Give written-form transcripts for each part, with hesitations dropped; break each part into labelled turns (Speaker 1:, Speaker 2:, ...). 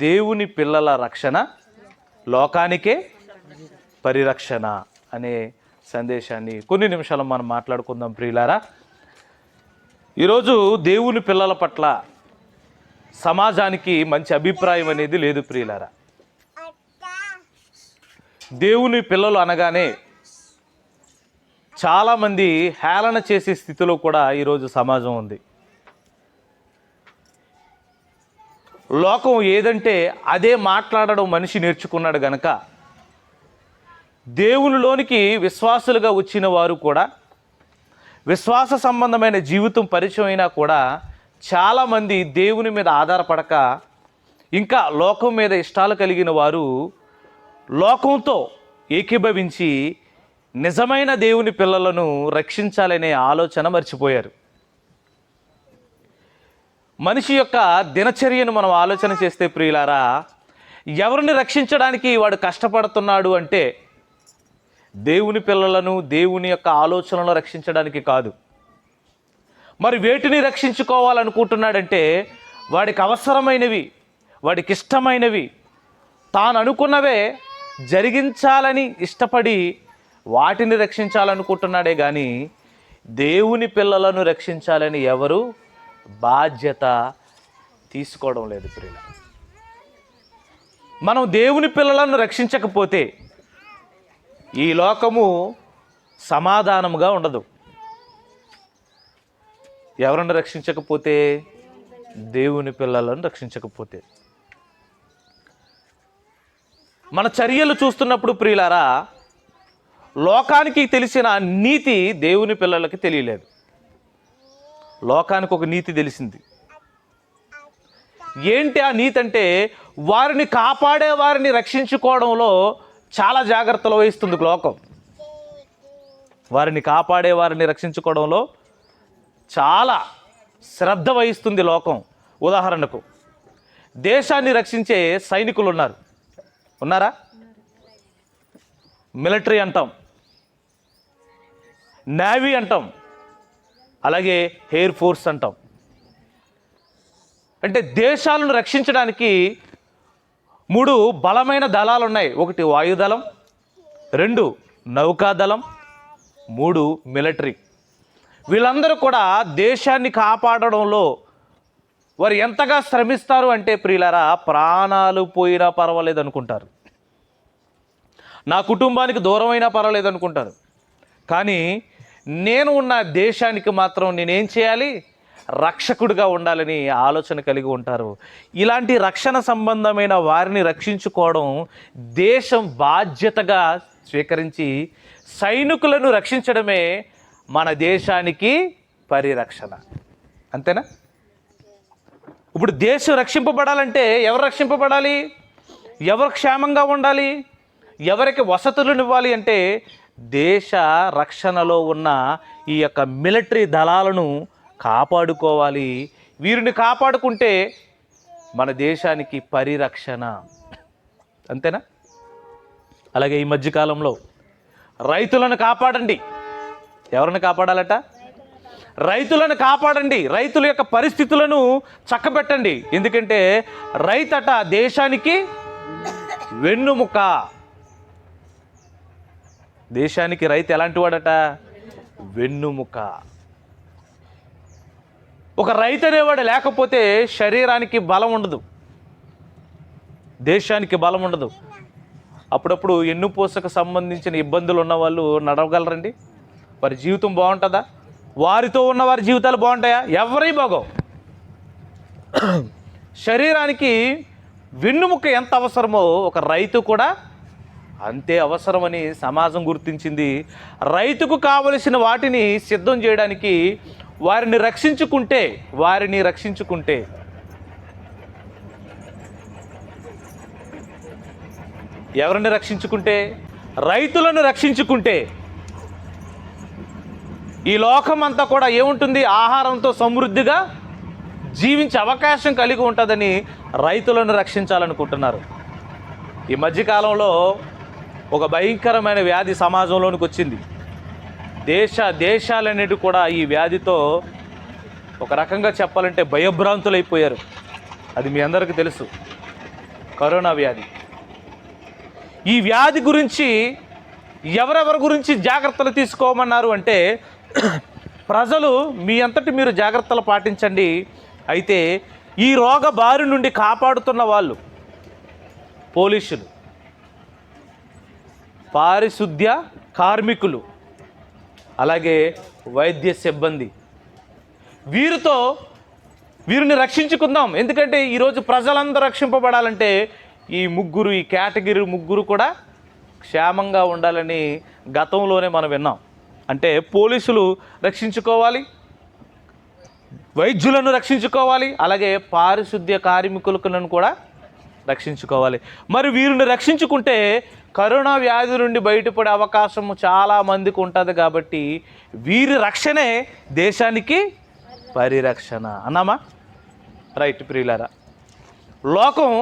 Speaker 1: దేవుని పిల్లల రక్షణ లోకానికే పరిరక్షణ అనే సందేశాన్ని కొన్ని నిమిషాలు మనం మాట్లాడుకుందాం ప్రియులారా. ఈరోజు దేవుని పిల్లల పట్ల సమాజానికి మంచి అభిప్రాయం అనేది లేదు ప్రియులారా. దేవుని పిల్లలు అనగానే చాలామంది హేళన చేసే స్థితిలో కూడా ఈరోజు సమాజం ఉంది. లోకం ఏదంటే అదే మాట్లాడడం మనిషి నేర్చుకున్నాడు గనక దేవునిలోనికి విశ్వాసులుగా వచ్చిన వారు కూడా, విశ్వాస సంబంధమైన జీవితం పరిచయం అయినా కూడా చాలామంది దేవుని మీద ఆధారపడక ఇంకా లోకం మీద ఇష్టాలు కలిగిన వారు లోకంతో ఏకీభవించి నిజమైన దేవుని పిల్లలను రక్షించాలనే ఆలోచన మర్చిపోయారు. మనిషి యొక్క దినచర్యను మనం ఆలోచన చేస్తే ప్రియులారా, ఎవరిని రక్షించడానికి వాడు కష్టపడుతున్నాడు అంటే దేవుని పిల్లలను దేవుని యొక్క ఆలోచనలను రక్షించడానికి కాదు. మరి వేటిని రక్షించుకోవాలనుకుంటున్నాడంటే వాడికి అవసరమైనవి, వాడికి ఇష్టమైనవి, తాను అనుకున్నవే జరిగించాలని ఇష్టపడి వాటిని రక్షించాలనుకుంటున్నాడే కానీ దేవుని పిల్లలను రక్షించాలని ఎవరు బాధ్యత తీసుకోవడం లేదు ప్రియుల. మనం దేవుని పిల్లలను రక్షించకపోతే ఈ లోకము సమాధానముగా ఉండదు. ఎవరిని రక్షించకపోతే, దేవుని పిల్లలను రక్షించకపోతే. మన చర్యలు చూస్తున్నప్పుడు ప్రియులారా, లోకానికి తెలిసిన నీతి దేవుని పిల్లలకి తెలియలేదు. లోకానికి ఒక నీతి తెలిసింది. ఏంటి ఆ నీతి అంటే, వారిని కాపాడే వారిని రక్షించుకోవడంలో చాలా జాగ్రత్తలు వహిస్తుంది లోకం. వారిని కాపాడే వారిని రక్షించుకోవడంలో చాలా శ్రద్ధ వహిస్తుంది లోకం. ఉదాహరణకు దేశాన్ని రక్షించే సైనికులు ఉన్నారా? మిలిటరీ అంటాం, నేవీ అంటాం, అలాగే ఎయిర్ ఫోర్స్ అంటాం. అంటే దేశాలను రక్షించడానికి 3 బలమైన దళాలు ఉన్నాయి. 1 వాయుదళం, 2 నౌకాదళం, 3 మిలిటరీ. వీళ్ళందరూ కూడా దేశాన్ని కాపాడడంలో వారు ఎంతగా శ్రమిస్తారు అంటే ప్రియులారా, ప్రాణాలు పోయినా పర్వాలేదు అనుకుంటారు, నా కుటుంబానికి దూరమైనా పర్వాలేదు అనుకుంటారు. కానీ నేను ఉన్న దేశానికి మాత్రం నేనేం చేయాలి, రక్షకుడిగా ఉండాలని ఆలోచన కలిగి ఉంటారు. ఇలాంటి రక్షణ సంబంధమైన వారిని రక్షించుకోవడం దేశం బాధ్యతగా స్వీకరించి సైనికులను రక్షించడమే మన దేశానికి పరిరక్షణ. అంతేనా? ఇప్పుడు దేశం రక్షింపబడాలంటే ఎవరు రక్షింపబడాలి, ఎవరు క్షేమంగా ఉండాలి, ఎవరికి వసతులను ఇవ్వాలి అంటే దేశ రక్షణలో ఉన్న ఈ యొక్క మిలిటరీ దళాలను కాపాడుకోవాలి. వీరిని కాపాడుకుంటే మన దేశానికి పరిరక్షణ. అంతేనా? అలాగే ఈ మధ్యకాలంలో రైతులను కాపాడండి. ఎవరిని కాపాడాలట? రైతులను కాపాడండి. రైతుల యొక్క పరిస్థితులను చక్కబెట్టండి. ఎందుకంటే రైతట దేశానికి వెన్నుముక. దేశానికి రైతు ఎలాంటి వాడట? వెన్నుముక. ఒక రైతు అనేవాడు లేకపోతే శరీరానికి బలం ఉండదు, దేశానికి బలం ఉండదు. అప్పుడప్పుడు ఎన్నుపూసకు సంబంధించిన ఇబ్బందులు ఉన్నవాళ్ళు నడవగలరండి? వారి జీవితం బాగుంటుందా? వారితో ఉన్న వారి జీవితాలు బాగుంటాయా? ఎవరి బాగోవు. శరీరానికి వెన్నుముక ఎంత అవసరమో ఒక రైతు కూడా అంతే అవసరమని సమాజం గుర్తించింది. రైతుకు కావలసిన వాటిని సిద్ధం చేయడానికి వారిని రక్షించుకుంటే ఎవరిని రక్షించుకుంటే, రైతులను రక్షించుకుంటే ఈ లోకం అంతా కూడా ఏముంటుంది? ఆహారంతో సమృద్ధిగా జీవించే అవకాశం కలిగి ఉంటుందని రైతులను రక్షించాలనుకుంటున్నారు. ఈ మధ్యకాలంలో ఒక భయంకరమైన వ్యాధి సమాజంలోనికి వచ్చింది. దేశాలన్నిటి కూడా ఈ వ్యాధితో ఒక రకంగా చెప్పాలంటే భయభ్రాంతులైపోయారు. అది మీ అందరికీ తెలుసు. కరోనా వ్యాధి. ఈ వ్యాధి గురించి ఎవరెవరి గురించి జాగ్రత్తలు తీసుకోమన్నారు అంటే, ప్రజలు మీ అంతటి మీరు జాగ్రత్తలు పాటించండి. అయితే ఈ రోగ బారి నుండి కాపాడుతున్న వాళ్ళు పోలీసులు, పారిశుద్ధ్య కార్మికులు, అలాగే వైద్య సిబ్బంది, వీరిని రక్షించుకుందాం. ఎందుకంటే ఈరోజు ప్రజలందరూ రక్షింపబడాలంటే ఈ కేటగిరీ ముగ్గురు కూడా క్షేమంగా ఉండాలని గతంలోనే మనం విన్నాం. అంటే పోలీసులు రక్షించుకోవాలి, వైద్యులను రక్షించుకోవాలి, అలాగే పారిశుద్ధ్య కార్మికులను కూడా రక్షించుకోవాలి. మరి వీరిని రక్షించుకుంటే కరోనా వ్యాధి నుండి బయటపడే అవకాశం చాలా మందికి ఉంటుంది. కాబట్టి వీరి రక్షణే దేశానికి పరిరక్షణ అన్నామా? రైట్ ప్రియులారా, లోకం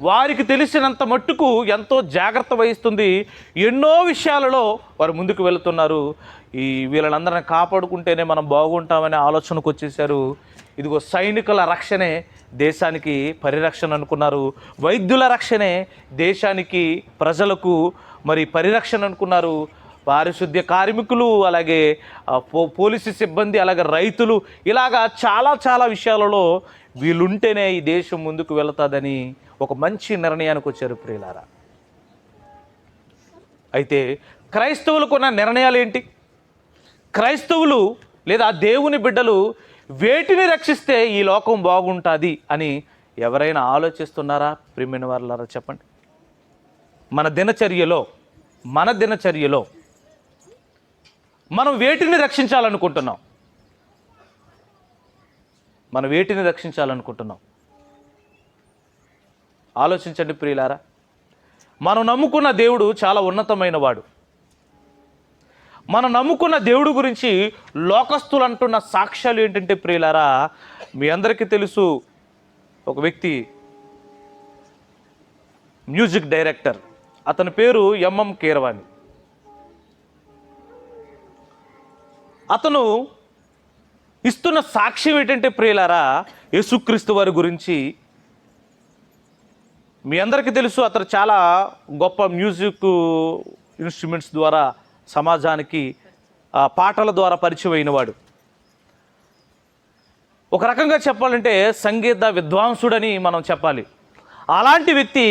Speaker 1: వారికి తెలిసినంత మట్టుకు ఎంతో జాగ్రత్త వహిస్తుంది. ఎన్నో విషయాలలో వారు ముందుకు వెళుతున్నారు. వీళ్ళందరినీ కాపాడుకుంటేనే మనం బాగుంటామనే ఆలోచనకు వచ్చేసారు. ఇదిగో సైనికుల రక్షణే దేశానికి పరిరక్షణ అనుకున్నారు, వైద్యుల రక్షణే దేశానికి ప్రజలకు మరి పరిరక్షణ అనుకున్నారు, పారిశుద్ధ్య కార్మికులు, అలాగే పోలీసు సిబ్బంది, అలాగే రైతులు, ఇలాగా చాలా విషయాలలో వీళ్ళుంటేనే ఈ దేశం ముందుకు వెళుతుందని ఒక మంచి నిర్ణయానికి వచ్చారు ప్రియులారా. అయితే క్రైస్తవులకు ఉన్న నిర్ణయాలు ఏంటి? క్రైస్తవులు లేదా దేవుని బిడ్డలు వేటిని రక్షిస్తే ఈ లోకం బాగుంటుంది అని ఎవరైనా ఆలోచిస్తున్నారా? ప్రియమైన వారులారా చెప్పండి. మన దినచర్యలో మనం వేటిని రక్షించాలనుకుంటున్నాం? ఆలోచించండి ప్రియులారా. మనం నమ్ముకున్న దేవుడు చాలా ఉన్నతమైన వాడు. మనం నమ్ముకున్న దేవుడు గురించి లోకస్తులు అంటున్న సాక్ష్యాలు ఏంటంటే ప్రియులారా, మీ అందరికీ తెలుసు, ఒక వ్యక్తి మ్యూజిక్ డైరెక్టర్, అతని పేరు ఎంఎం కీరవాణి. అతను ఇస్తున్న సాక్ష్యం ఏంటంటే ప్రియులారా, యేసుక్రీస్తు వారి గురించి. మీ అందరికీ తెలుసు, అతను చాలా గొప్ప మ్యూజిక్ ఇన్స్ట్రుమెంట్స్ ద్వారా సమాజానికి పాటల ద్వారా పరిచయం అయినవాడు. ఒక రకంగా చెప్పాలంటే సంగీత విద్వాంసుడని మనం చెప్పాలి. అలాంటి వ్యక్తి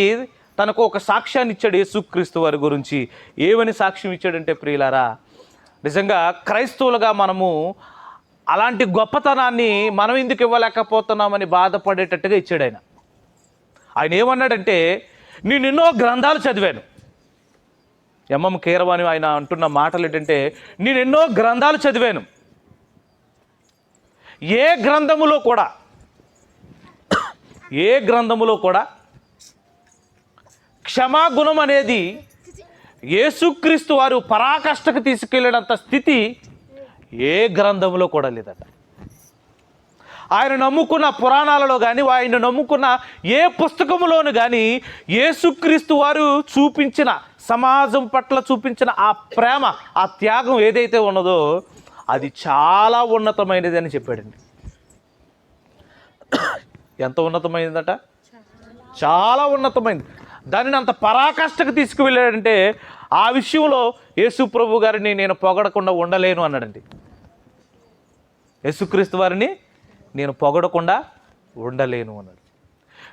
Speaker 1: తనకు ఒక సాక్ష్యాన్ని ఇచ్చాడు యేసుక్రీస్తు వారి గురించి. ఏమని సాక్ష్యం ఇచ్చాడంటే ప్రియులారా, నిజంగా క్రైస్తవులుగా మనము అలాంటి గొప్పతనాన్ని మనం ఎందుకు ఇవ్వలేకపోతున్నామని బాధపడేటట్టుగా ఇచ్చాడు ఆయన. ఆయన ఏమన్నాడంటే, నేను ఎన్నో గ్రంథాలు చదివాను. ఎంఎం కీరవాణి ఆయన అంటున్న మాటలు ఏంటంటే, నేను ఎన్నో గ్రంథాలు చదివాను, ఏ గ్రంథములో కూడా క్షమాగుణం అనేది యేసుక్రీస్తు వారు పరాకాష్ఠకు తీసుకెళ్ళినంత స్థితి ఏ గ్రంథంలో కూడా లేదట. ఆయన నమ్ముకున్న పురాణాలలో కానీ, ఆయన నమ్ముకున్న ఏ పుస్తకములోను కానీ యేసుక్రీస్తు వారు చూపించిన, సమాజం పట్ల చూపించిన ఆ ప్రేమ, ఆ త్యాగం ఏదైతే ఉన్నదో అది చాలా ఉన్నతమైనది అని చెప్పాడండి. ఎంత ఉన్నతమైనదట? చాలా ఉన్నతమైనది. దానిని అంత పరాకాష్ఠకు తీసుకువెళ్ళాడంటే ఆ విషయంలో యేసు ప్రభు గారిని నేను పొగడకుండా ఉండలేను అన్నాడండి. యేసుక్రీస్తు వారిని నేను పొగడకుండా ఉండలేను అన్నాడు.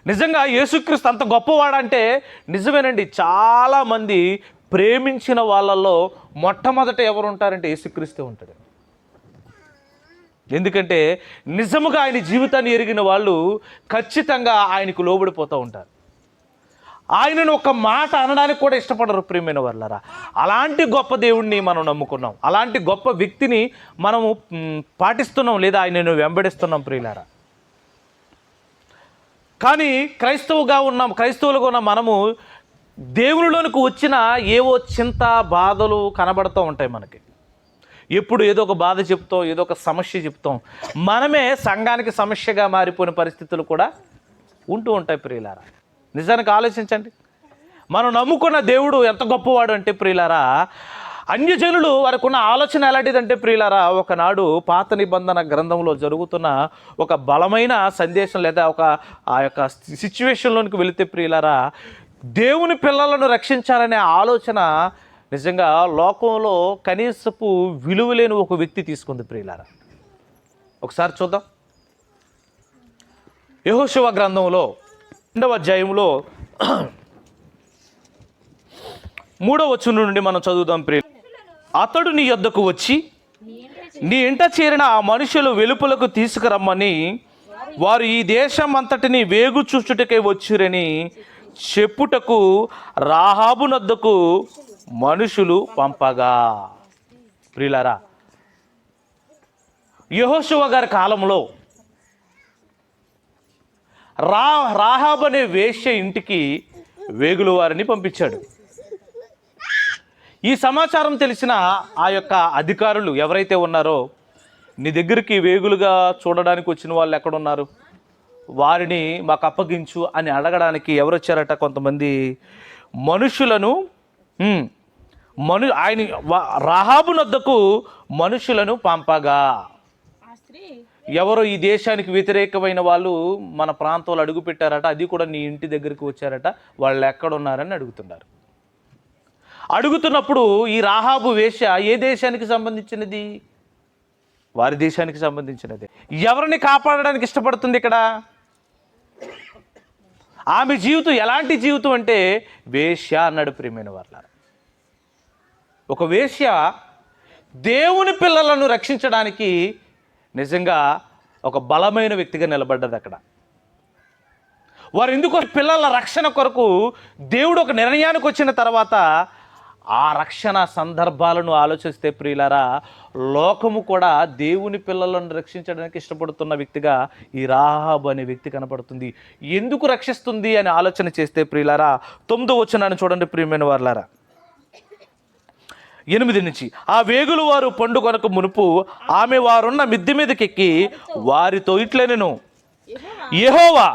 Speaker 1: నిజంగా యేసుక్రీస్తు అంత గొప్పవాడంటే నిజమేనండి. చాలామంది ప్రేమించిన వాళ్ళల్లో మొట్టమొదట ఎవరు ఉంటారంటే యేసుక్రీస్తే ఉంటాడు. ఎందుకంటే నిజముగా ఆయన జీవితాన్ని ఎరిగిన వాళ్ళు ఖచ్చితంగా ఆయనకు లోబడిపోతూ ఉంటారు. ఆయనను ఒక మాట అనడానికి కూడా ఇష్టపడరు ప్రియమైన వాళ్ళరా. అలాంటి గొప్ప దేవుణ్ణి మనం నమ్ముకున్నాం, అలాంటి గొప్ప వ్యక్తిని మనము పాటిస్తున్నాం, లేదా ఆయనను వెంబడిస్తున్నాం ప్రియులారా. కానీ క్రైస్తవులుగా ఉన్న మనము దేవునిలోనికి వచ్చిన ఏవో చింత బాధలు కనబడుతూ ఉంటాయి మనకి. ఎప్పుడు ఏదో ఒక బాధ చెప్తాం, ఏదో ఒక సమస్య చెప్తాం. మనమే సంఘానికి సమస్యగా మారిపోయిన పరిస్థితులు కూడా ఉంటూ ఉంటాయి ప్రియులారా. నిజానికి ఆలోచించండి, మనం నమ్ముకున్న దేవుడు ఎంత గొప్పవాడు అంటే ప్రియులారా, అన్యజనులు వారికి ఉన్న ఆలోచన ఎలాంటిదంటే ప్రియులారా, ఒకనాడు పాత నిబంధన గ్రంథంలో జరుగుతున్న ఒక బలమైన సందేశం లేదా ఆ యొక్క సిచ్యువేషన్లోనికి వెళితే ప్రియులారా, దేవుని పిల్లలను రక్షించాలనే ఆలోచన నిజంగా లోకంలో కనీసపు విలువలేని ఒక వ్యక్తి తీసుకుంది ప్రియులారా. ఒకసారి చూద్దాం. యెహోషువ గ్రంథంలో 2వ అధ్యాయంలో 3వ వచనం నుండి మనం చదువుదాం ప్రియ. అతడు నీ యొద్దకు వచ్చి నీ ఇంట చేరిన ఆ మనుషులు వెలుపలకు తీసుకురమ్మని వారు ఈ దేశం అంతటిని వేగు చూచుటకై వచ్చిరని చెప్పుటకు రాహాబు నొద్దకు మనుషులు పంపగా. ప్రియులారా, యెహోషువ గారి కాలంలో రాహాబు అనే వేశ్య ఇంటికి వేగుల వారిని పంపించాడు. ఈ సమాచారం తెలిసిన ఆ యొక్క అధికారులు ఎవరైతే ఉన్నారో, నీ దగ్గరికి వేగులుగా చూడడానికి వచ్చిన వాళ్ళు ఎక్కడున్నారు, వారిని మాకు అప్పగించు అని అడగడానికి ఎవరు వచ్చారట? కొంతమంది మనుషులను ఆయన రాహాబు నొద్దకు మనుషులను పంపగా. ఎవరో ఈ దేశానికి వ్యతిరేకమైన వాళ్ళు మన ప్రాంతంలో అడుగు పెట్టారట, అది కూడా నీ ఇంటి దగ్గరికి వచ్చారట, వాళ్ళు ఎక్కడున్నారని అడుగుతున్నారు. అడుగుతున్నప్పుడు ఈ రాహాబు వేశ్య ఏ దేశానికి సంబంధించినది? వారి దేశానికి సంబంధించినది. ఎవరిని కాపాడడానికి ఇష్టపడుతుంది ఇక్కడ? ఆమె జీవితం ఎలాంటి జీవితం అంటే వేశ్య అన్నాడు ప్రియమైన వాళ్ళ. ఒక వేశ్య దేవుని పిల్లలను రక్షించడానికి నిజంగా ఒక బలమైన వ్యక్తిగా నిలబడ్డది అక్కడ. వారు ఎందుకు పిల్లల రక్షణ కొరకు దేవుడు ఒక నిర్ణయానికి వచ్చిన తర్వాత ఆ రక్షణ సందర్భాలను ఆలోచిస్తే ప్రియులారా, లోకము కూడా దేవుని పిల్లలను రక్షించడానికి ఇష్టపడుతున్న వ్యక్తిగా ఈ రాహాబు అనే వ్యక్తి కనపడుతుంది. ఎందుకు రక్షిస్తుంది అని ఆలోచన చేస్తే ప్రియులారా, 9వ వచనాన్ని చూడండి ప్రియమైన వారులారా. 8 నుంచి, ఆ వేగులు వారు పండుగనకు మునుపు ఆమె వారున్న మిద్దె మీదకెక్కి వారితో ఇట్లనెను, యెహోవా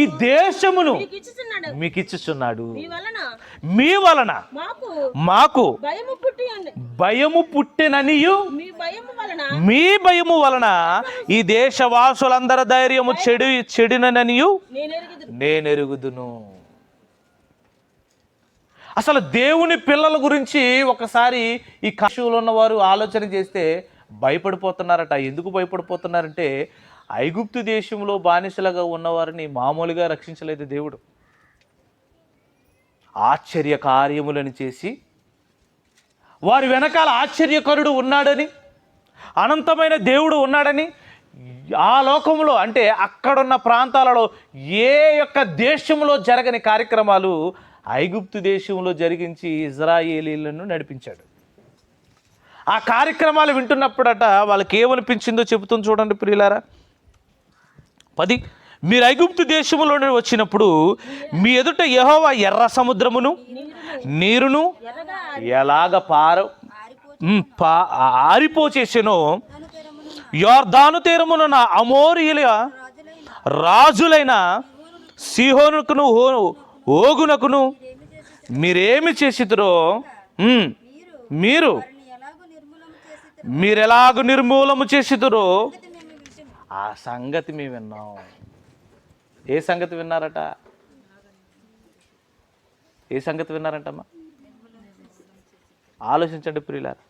Speaker 1: ఈ దేశమును మీకు ఇచ్చుచున్నాడు, మీ వలన మాకు భయము పుట్టిననియు మీ భయము వలన ఈ దేశవాసులందరి ధైర్యము చెడిననియు నేనెరుగుదును. అసలు దేవుని పిల్లల గురించి ఒకసారి ఈ కాశీలో ఉన్నవారు ఆలోచన చేస్తే భయపడిపోతున్నారట. ఎందుకు భయపడిపోతున్నారంటే, ఐగుప్తు దేశంలో బానిసలుగా ఉన్నవారిని మామూలుగా రక్షించలేదు దేవుడు. ఆశ్చర్య కార్యములను చేసి వారి వెనకాల ఆశ్చర్యకరుడు ఉన్నాడని, అనంతమైన దేవుడు ఉన్నాడని, ఆ లోకంలో అంటే అక్కడున్న ప్రాంతాలలో ఏ యొక్క దేశంలో జరగని కార్యక్రమాలు ఐగుప్తు దేశంలో జరిగించి ఇజ్రాయేలీలను నడిపించాడు. ఆ కార్యక్రమాలు వింటున్నప్పుడట వాళ్ళకి ఏమనిపించిందో చెబుతుంది చూడండి ప్రియులారా. 10, మీరు ఐగుప్తు దేశంలో వచ్చినప్పుడు మీ ఎదుట యెహోవా ఎర్ర సముద్రమును నీరును ఎలాగ ఆరిపోచేసెనో, యొర్దాను తీరమున అమోరీయుల రాజులైన సీహోనుకును ఓగునకును మీరేమి చేసిరో మీరెలాగూ నిర్మూలము చేసిరో ఆ సంగతి మేము విన్నాం. ఏ సంగతి విన్నారట? ఏ సంగతి విన్నారంటమ్మా? ఆలోచించండి ప్రియులారా.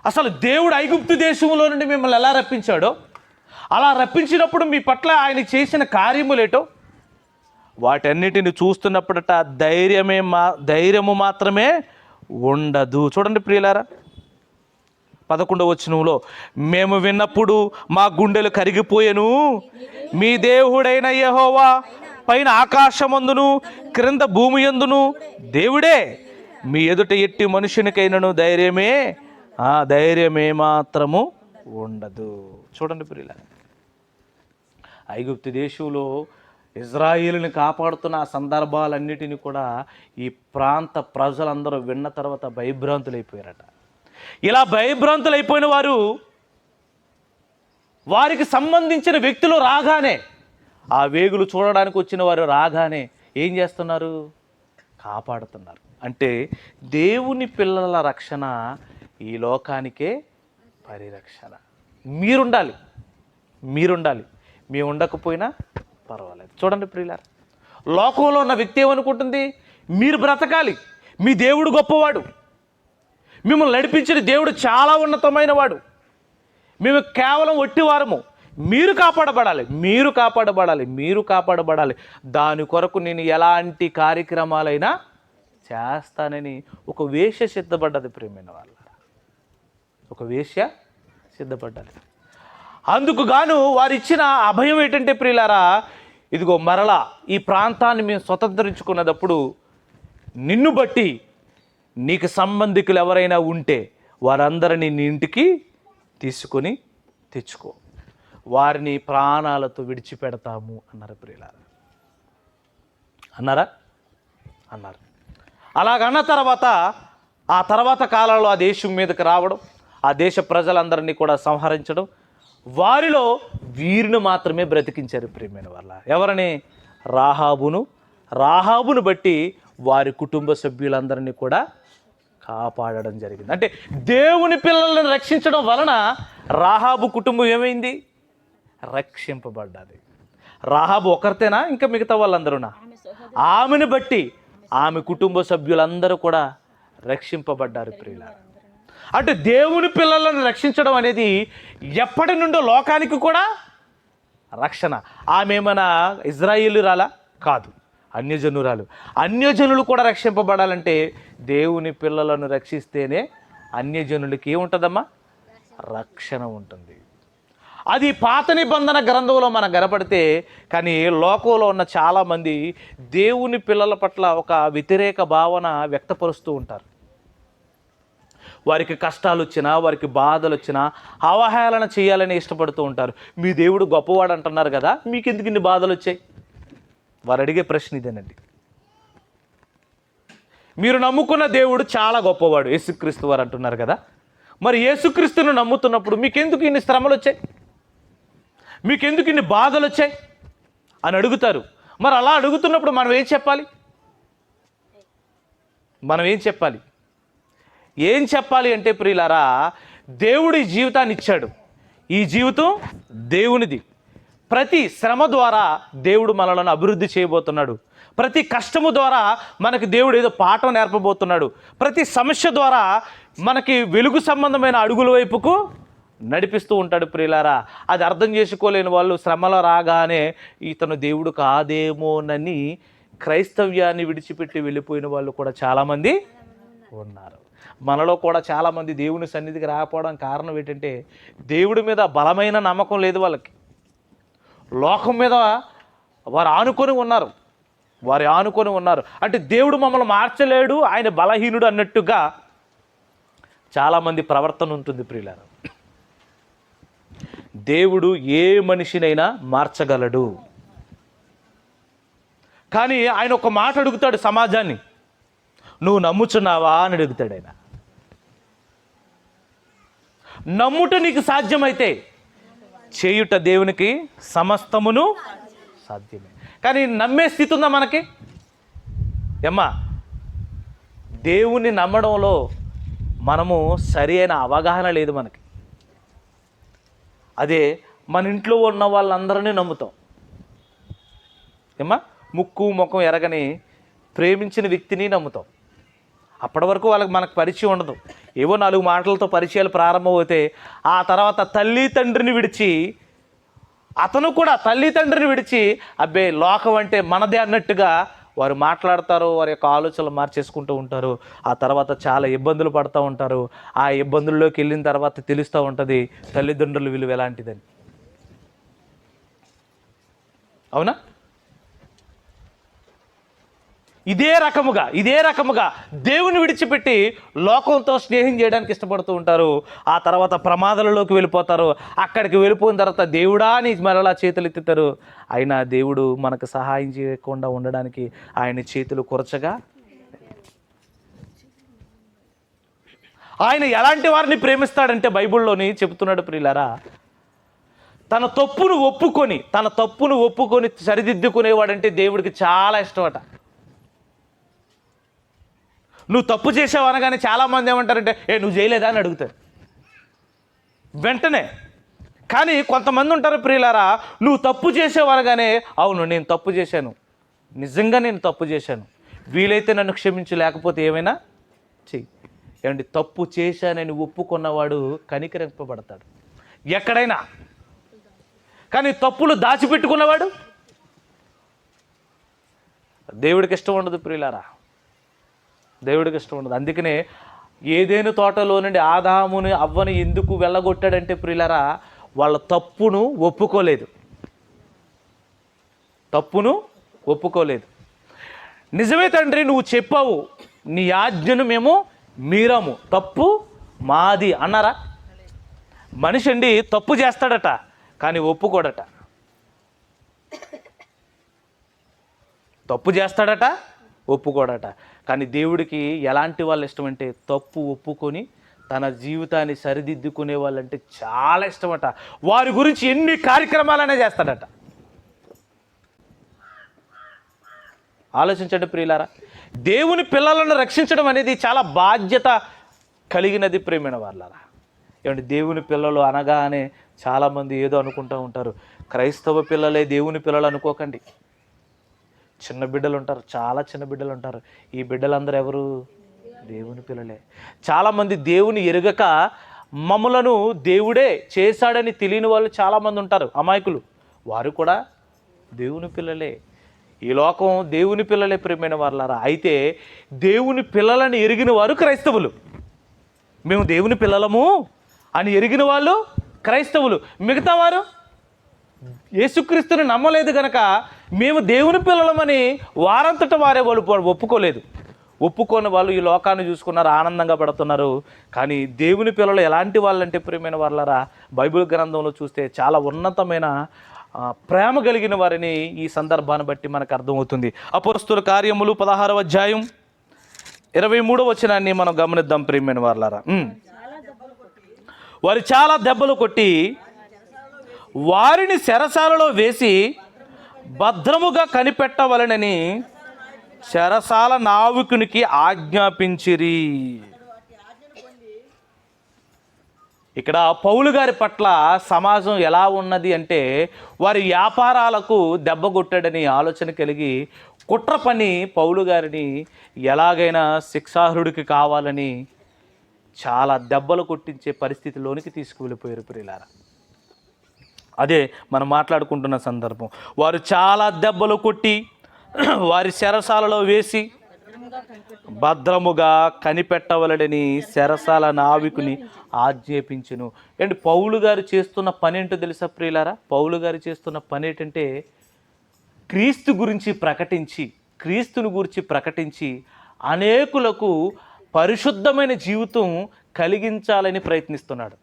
Speaker 1: అసలు దేవుడు ఐగుప్తు దేశంలో నుండి మిమ్మల్ని ఎలా రప్పించాడో, అలా రప్పించినప్పుడు మీ పట్ల ఆయన చేసిన కార్యములేటో వాటన్నిటిని చూస్తున్నప్పుడట ధైర్యము మాత్రమే ఉండదు. చూడండి ప్రియులారా, 11వ వచనంలో, మేము విన్నప్పుడు మా గుండెలు కరిగిపోయెను, మీ దేవుడైన యెహోవా పైన ఆకాశమందును క్రింద భూమి యందును దేవుడే, మీ ఎదుట ఎట్టి మనుషునికైనను ధైర్యమే మాత్రము ఉండదు. చూడండి ప్రియులారా, ఐగుప్తు దేశంలో ఇజ్రాయేలుని కాపాడుతున్న ఆ సందర్భాలన్నిటిని కూడా ఈ ప్రాంత ప్రజలందరూ విన్న తర్వాత భయభ్రాంతులైపోయారట. ఇలా భయభ్రాంతులైపోయిన వారు, వారికి సంబంధించిన వ్యక్తులు రాగానే, ఆ వేగులు చూడడానికి వచ్చిన వారు రాగానే ఏం చేస్తున్నారు? కాపాడుతున్నారు. అంటే దేవుని పిల్లల రక్షణ ఈ లోకానికే పరిరక్షణ. మీరుండాలి, మేము ఉండకపోయినా పర్వాలేదు. చూడండి ప్రియులారా, లోకంలో ఉన్న వ్యక్తి ఏమనుకుంటుంది? మీరు బ్రతకాలి, మీ దేవుడు గొప్పవాడు, మిమ్మల్ని నడిపించిన దేవుడు చాలా ఉన్నతమైన వాడు, మేము కేవలం ఒట్టివారము, మీరు కాపాడబడాలి, దాని కొరకు నేను ఎలాంటి కార్యక్రమాలైనా చేస్తానని ఒక వేశ్య సిద్ధపడ్డది. ప్రియమైన వాళ్ళ, ఒక వేశ్య సిద్ధపడ్డది. అందుకు గాను వారు ఇచ్చిన అభయం ఏంటంటే ప్రియులారా, ఇదిగో మరలా ఈ ప్రాంతాన్ని మేము స్వతంత్రించుకున్నప్పుడు నిన్ను బట్టి నీకు సంబంధికులు ఎవరైనా ఉంటే వారందరినీ నీ ఇంటికి తీసుకొని తెచ్చుకో, వారిని ప్రాణాలతో విడిచిపెడతాము అన్నారు ప్రియులారా. అన్నారు. అలాగన్న తర్వాత ఆ తర్వాత కాలంలో ఆ దేశం మీదకి రావడం, ఆ దేశ ప్రజలందరినీ కూడా సంహరించడం, వారిలో వీరిని మాత్రమే బ్రతికించారు ప్రియమైన వాళ్ళ. ఎవరని? రాహాబును బట్టి వారి కుటుంబ సభ్యులందరినీ కూడా కాపాడడం జరిగింది. అంటే దేవుని పిల్లలను రక్షించడం వలన రాహాబు కుటుంబం ఏమైంది? రక్షింపబడ్డది. రాహాబు ఒకరితేనా? ఇంకా మిగతా వాళ్ళందరూనా? ఆమెను బట్టి ఆమె కుటుంబ సభ్యులందరూ కూడా రక్షింపబడ్డారు ప్రియులారా. అంటే దేవుని పిల్లలను రక్షించడం అనేది ఎప్పటి నుండో లోకానికి కూడా రక్షణ. ఆమె ఏమైనా ఇజ్రాయేలురాలా? కాదు, అన్యజనురాలు. అన్యజనులు కూడా రక్షింపబడాలంటే దేవుని పిల్లలను రక్షిస్తేనే అన్యజనులకి ఏముంటుందమ్మా? రక్షణ ఉంటుంది. అది పాత నిబంధన గ్రంథంలో మనకు కనపడితే, కానీ లోకంలో ఉన్న చాలామంది దేవుని పిల్లల పట్ల ఒక వ్యతిరేక భావన వ్యక్తపరుస్తూ ఉంటారు. వారికి కష్టాలు వచ్చినా, వారికి బాధలు వచ్చినా అవహేళన చేయాలని ఇష్టపడుతూ ఉంటారు. మీ దేవుడు గొప్పవాడు అంటున్నారు కదా, మీకు ఎందుకు ఇన్ని బాధలు వచ్చాయి? వారు అడిగే ప్రశ్న ఇదేనండి. మీరు నమ్ముకున్న దేవుడు చాలా గొప్పవాడు, యేసుక్రీస్తు వారు అంటున్నారు కదా, మరి యేసుక్రీస్తును నమ్ముతున్నప్పుడు మీకెందుకు ఇన్ని శ్రమలు వచ్చాయి, మీకెందుకు ఇన్ని బాధలు వచ్చాయి అని అడుగుతారు. మరి అలా అడుగుతున్నప్పుడు మనం ఏం చెప్పాలి? ఏం చెప్పాలి అంటే ప్రియులారా, దేవుడు ఈ జీవితాన్ని ఇచ్చాడు, ఈ జీవితం దేవునిది. ప్రతి శ్రమ ద్వారా దేవుడు మనలను అభివృద్ధి చేయబోతున్నాడు. ప్రతి కష్టము ద్వారా మనకి దేవుడు ఏదో పాఠం నేర్పబోతున్నాడు. ప్రతి సమస్య ద్వారా మనకి వెలుగు సంబంధమైన అడుగుల వైపుకు నడిపిస్తూ ఉంటాడు ప్రియులారా. అది అర్థం చేసుకోలేని వాళ్ళు శ్రమలో రాగానే ఇతను దేవుడు కాదేమోనని క్రైస్తవ్యాన్ని విడిచిపెట్టి వెళ్ళిపోయిన వాళ్ళు కూడా చాలామంది ఉన్నారు. మనలో కూడా చాలామంది దేవుని సన్నిధికి రాకపోవడం కారణం ఏంటంటే, దేవుడి మీద బలమైన నమ్మకం లేదు వాళ్ళకి. లోకం మీద వారు ఆనుకొని ఉన్నారు. అంటే దేవుడు మమ్మల్ని మార్చలేడు, ఆయన బలహీనుడు అన్నట్టుగా చాలామంది ప్రవర్తన ఉంటుంది ప్రియులారా. దేవుడు ఏ మనిషినైనా మార్చగలడు, కానీ ఆయన ఒక మాట అడుగుతాడు సమాజాన్ని, నువ్వు నమ్ముచున్నావా అని అడుగుతాడు ఆయన. నమ్ముట నీకు సాధ్యమైతే చేయుట దేవునికి సమస్తమును సాధ్యమే. కానీ నమ్మే స్థితి ఉందా మనకి? ఏమ్మా, దేవుని నమ్మడంలో మనము సరి అయిన అవగాహన లేదు మనకి. అదే మన ఇంట్లో ఉన్న వాళ్ళందరినీ నమ్ముతాం. ఏమ్మా, ముక్కు ముఖం ఎరగని ప్రేమించిన వ్యక్తిని నమ్ముతాం. అప్పటి వరకు మనకు పరిచయం ఉండదు. ఏవో 4 మాటలతో పరిచయాలు ప్రారంభమవుతే ఆ తర్వాత అతను కూడా తల్లిదండ్రిని విడిచి అబ్బే లోకం అంటే మనదే అన్నట్టుగా వారు మాట్లాడతారు, వారి యొక్క ఆలోచనలు మార్చేసుకుంటూ ఉంటారు. ఆ తర్వాత చాలా ఇబ్బందులు పడుతూ ఉంటారు. ఆ ఇబ్బందుల్లోకి వెళ్ళిన తర్వాత తెలుస్తూ ఉంటుంది తల్లిదండ్రుల విలువ ఎలాంటిదని. అవునా? ఇదే రకముగా దేవుని విడిచిపెట్టి లోకంతో స్నేహం చేయడానికి ఇష్టపడుతూ ఉంటారు. ఆ తర్వాత ప్రమాదాలలోకి వెళ్ళిపోతారు. అక్కడికి వెళ్ళిపోయిన తర్వాత దేవుడా అని మరలా చేతులు ఎత్తుతారు. అయినా దేవుడు మనకు సహాయం చేయకుండా ఉండడానికి ఆయన చేతులు కురచగా, ఆయన ఎలాంటి వారిని ప్రేమిస్తాడంటే బైబిల్లోని చెబుతున్నాడు ప్రియులారా, తన తప్పును ఒప్పుకొని సరిదిద్దుకునేవాడంటే దేవుడికి చాలా ఇష్టమట. నువ్వు తప్పు చేసావు అనగానే చాలామంది ఏమంటారంటే నువ్వు చేయలేదా అని అడుగుతారు వెంటనే. కానీ కొంతమంది ఉంటారు ప్రియులారా, నువ్వు తప్పు చేసావు అనగానే అవును నేను తప్పు చేశాను, నిజంగా నేను తప్పు చేశాను, వీలైతే నన్ను క్షమించు, లేకపోతే ఏమైనా చెయ్యి. ఏమండి, తప్పు చేశానని ఒప్పుకున్నవాడు కనికరింపబడతాడు ఎక్కడైనా. కానీ తప్పులు దాచిపెట్టుకున్నవాడు దేవుడికి ఇష్టం ఉండదు ప్రియులారా, దేవుడికి ఇష్టం ఉండదు. అందుకనే ఏదేను తోటలో నుండి ఆదాముని అవ్వని ఎందుకు వెళ్ళగొట్టాడంటే ప్రియులారా, వాళ్ళ తప్పును ఒప్పుకోలేదు, తప్పును ఒప్పుకోలేదు. నిజమే తండ్రి నువ్వు చెప్పావు, నీ ఆజ్ఞను మేము మీరము, తప్పు మాది అన్నారా? మనిషి అండి తప్పు చేస్తాడట కానీ ఒప్పుకోడట, తప్పు చేస్తాడట ఒప్పుకోడట. కానీ దేవుడికి ఎలాంటి వాళ్ళు ఇష్టం అంటే తప్పు ఒప్పుకొని తన జీవితాన్ని సరిదిద్దుకునే వాళ్ళంటే చాలా ఇష్టమట. వారి గురించి ఎన్ని కార్యక్రమాలనే చేస్తాడట. ఆలోచించండి ప్రియులారా, దేవుని పిల్లలను రక్షించడం అనేది చాలా బాధ్యత కలిగినది ప్రేమైన వాళ్ళారా. ఏమంటే దేవుని పిల్లలు అనగానే చాలామంది ఏదో అనుకుంటూ ఉంటారు. క్రైస్తవ పిల్లలే దేవుని పిల్లలు అనుకోకండి. చిన్న బిడ్డలు ఉంటారు, చాలా చిన్న బిడ్డలు ఉంటారు. ఈ బిడ్డలందరూ ఎవరు? దేవుని పిల్లలే. చాలామంది దేవుని ఎరుగక మమ్ములను దేవుడే చేశాడని తెలియని వాళ్ళు చాలామంది ఉంటారు, అమాయకులు. వారు కూడా దేవుని పిల్లలే. ఈ లోకం దేవుని పిల్లలే ప్రియమైన వాళ్ళారా. అయితే దేవుని పిల్లలని ఎరిగిన వారు క్రైస్తవులు. మేము దేవుని పిల్లలము అని ఎరిగిన వాళ్ళు క్రైస్తవులు. మిగతా వారు యేసుక్రీస్తుని నమ్మలేదు కనుక మేము దేవుని పిల్లలమని వారంతట వారే వాళ్ళు ఒప్పుకోలేదు. ఒప్పుకొని వాళ్ళు ఈ లోకాన్ని చూసుకున్నారు, ఆనందంగా పడుతున్నారు. కానీ దేవుని పిల్లలు ఎలాంటి వాళ్ళంటే ప్రియమైన వాళ్ళారా, బైబిల్ గ్రంథంలో చూస్తే చాలా ఉన్నతమైన ప్రేమ కలిగిన వారిని ఈ సందర్భాన్ని బట్టి మనకు అర్థమవుతుంది. అపొస్తలుల కార్యములు 16వ అధ్యాయం 23వ వచనాన్ని మనం గమనిద్దాం ప్రియమైన వాళ్ళారా. వారు చాలా దెబ్బలు కొట్టి వారిని చెరసాలలో వేసి భద్రముగా కనిపెట్టవలనని చెరసాల నావికునికి ఆజ్ఞాపించిరి. ఇక్కడ పౌలు గారి పట్ల సమాజం ఎలా ఉన్నది అంటే, వారి వ్యాపారాలకు దెబ్బ కొట్టాడని ఆలోచన కలిగి కుట్ర పని పౌలు గారిని ఎలాగైనా శిక్షార్హుడికి కావాలని చాలా దెబ్బలు కొట్టించే పరిస్థితిలోనికి తీసుకువెళ్ళిపోయారు ప్రియులారా. అదే మనం మాట్లాడుకుంటున్న సందర్భం. వారు చాలా దెబ్బలు కొట్టి వారి చెరసాలలో వేసి భద్రముగా కనిపెట్టవలడని చెరసాల నావికుని ఆజ్ఞాపించును. అండ్ పౌలు గారు చేస్తున్న పని ఏంటో తెలుసా ప్రియులారా? పౌలు గారు చేస్తున్న పని ఏంటంటే క్రీస్తు గురించి ప్రకటించి, క్రీస్తుని గురించి ప్రకటించి అనేకులకు పరిశుద్ధమైన జీవితం కలిగించాలని ప్రయత్నిస్తున్నాడు.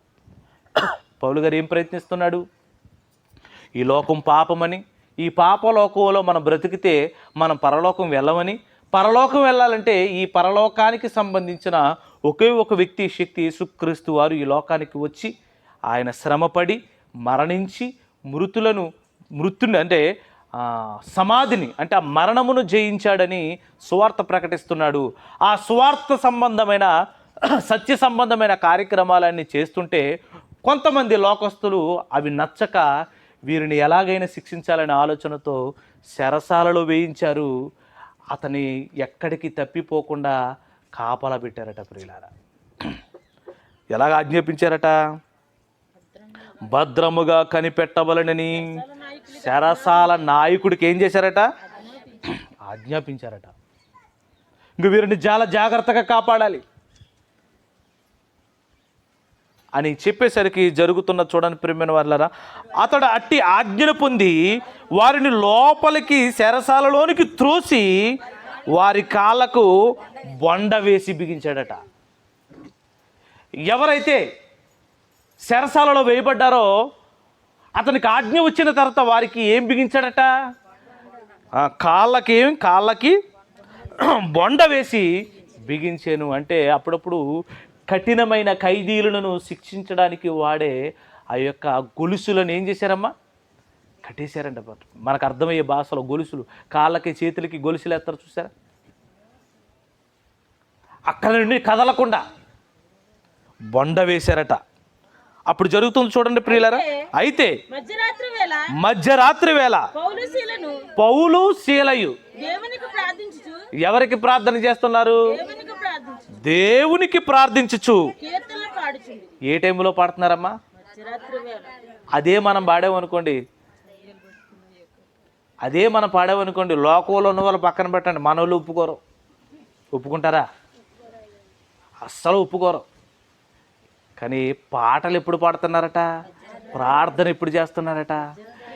Speaker 1: పౌలు గారు ఏం ప్రయత్నిస్తున్నాడు? ఈ లోకం పాపమని, ఈ పాపలోకంలో మనం బ్రతికితే మనం పరలోకం వెళ్ళమని, పరలోకం వెళ్ళాలంటే ఈ పరలోకానికి సంబంధించిన ఒకే ఒక వ్యక్తి, శక్తి యేసుక్రీస్తు వారు ఈ లోకానికి వచ్చి ఆయన శ్రమపడి మరణించి మృతుని అంటే సమాధిని అంటే ఆ మరణమును జయించాడని సువార్త ప్రకటిస్తున్నాడు. ఆ సువార్త సంబంధమైన సత్య సంబంధమైన కార్యక్రమాలన్నీ చేస్తుంటే కొంతమంది లోకస్తులు అవి నచ్చక వీరిని ఎలాగైనా శిక్షించాలనే ఆలోచనతో చెరసాలలో వేయించారు. అతని ఎక్కడికి తప్పిపోకుండా కాపలా పెట్టారట ప్రియులారా. ఎలాగ ఆజ్ఞాపించారట? భద్రముగా కనిపెట్టవలనని చెరసాల నాయకుడికి ఏం చేశారట? ఆజ్ఞాపించారట. ఇంక వీరిని చాలా జాగ్రత్తగా కాపాడాలి అని చెప్పేసరికి జరుగుతున్న చూడని ప్రియమైన వాళ్ళారా, అతడు అట్టి ఆజ్ఞను పొంది వారిని లోపలికి చెరసాలలోనికి త్రోసి వారి కాళ్ళకు బొండ వేసి బిగించాడట. ఎవరైతే చెరసాలలో వేయబడ్డారో అతనికి ఆజ్ఞ వచ్చిన తర్వాత వారికి ఏం బిగించాడట? కాళ్ళకి బొండ వేసి బిగించాను. అంటే అప్పుడప్పుడు కఠినమైన ఖైదీలను శిక్షించడానికి వాడే ఆ యొక్క గొలుసులను ఏం చేశారమ్మా? కట్టేశారంట. మనకు అర్థమయ్యే భాషలో గొలుసులు, కాళ్ళకి చేతులకి గొలుసులు ఎత్తారు చూసారా? అక్కడ నుండి కదలకుండా బొండ వేశారట. అప్పుడు జరుగుతుంది చూడండి ప్రియులారా. అయితే మధ్యరాత్రి వేళ పౌలు శీలయు ఎవరికి ప్రార్థన చేస్తున్నారు? దేవునికి ప్రార్థించుచు. ఏ టైంలో పాడుతున్నారమ్మా? అదే మనం పాడామనుకోండి, లోకంలో ఉన్న వాళ్ళు పక్కన పెట్టండి, మన వాళ్ళు ఒప్పుకోరు. ఒప్పుకుంటారా? అస్సలు ఒప్పుకోరు. కానీ పాటలు ఎప్పుడు పాడుతున్నారట? ప్రార్థన ఎప్పుడు చేస్తున్నారట?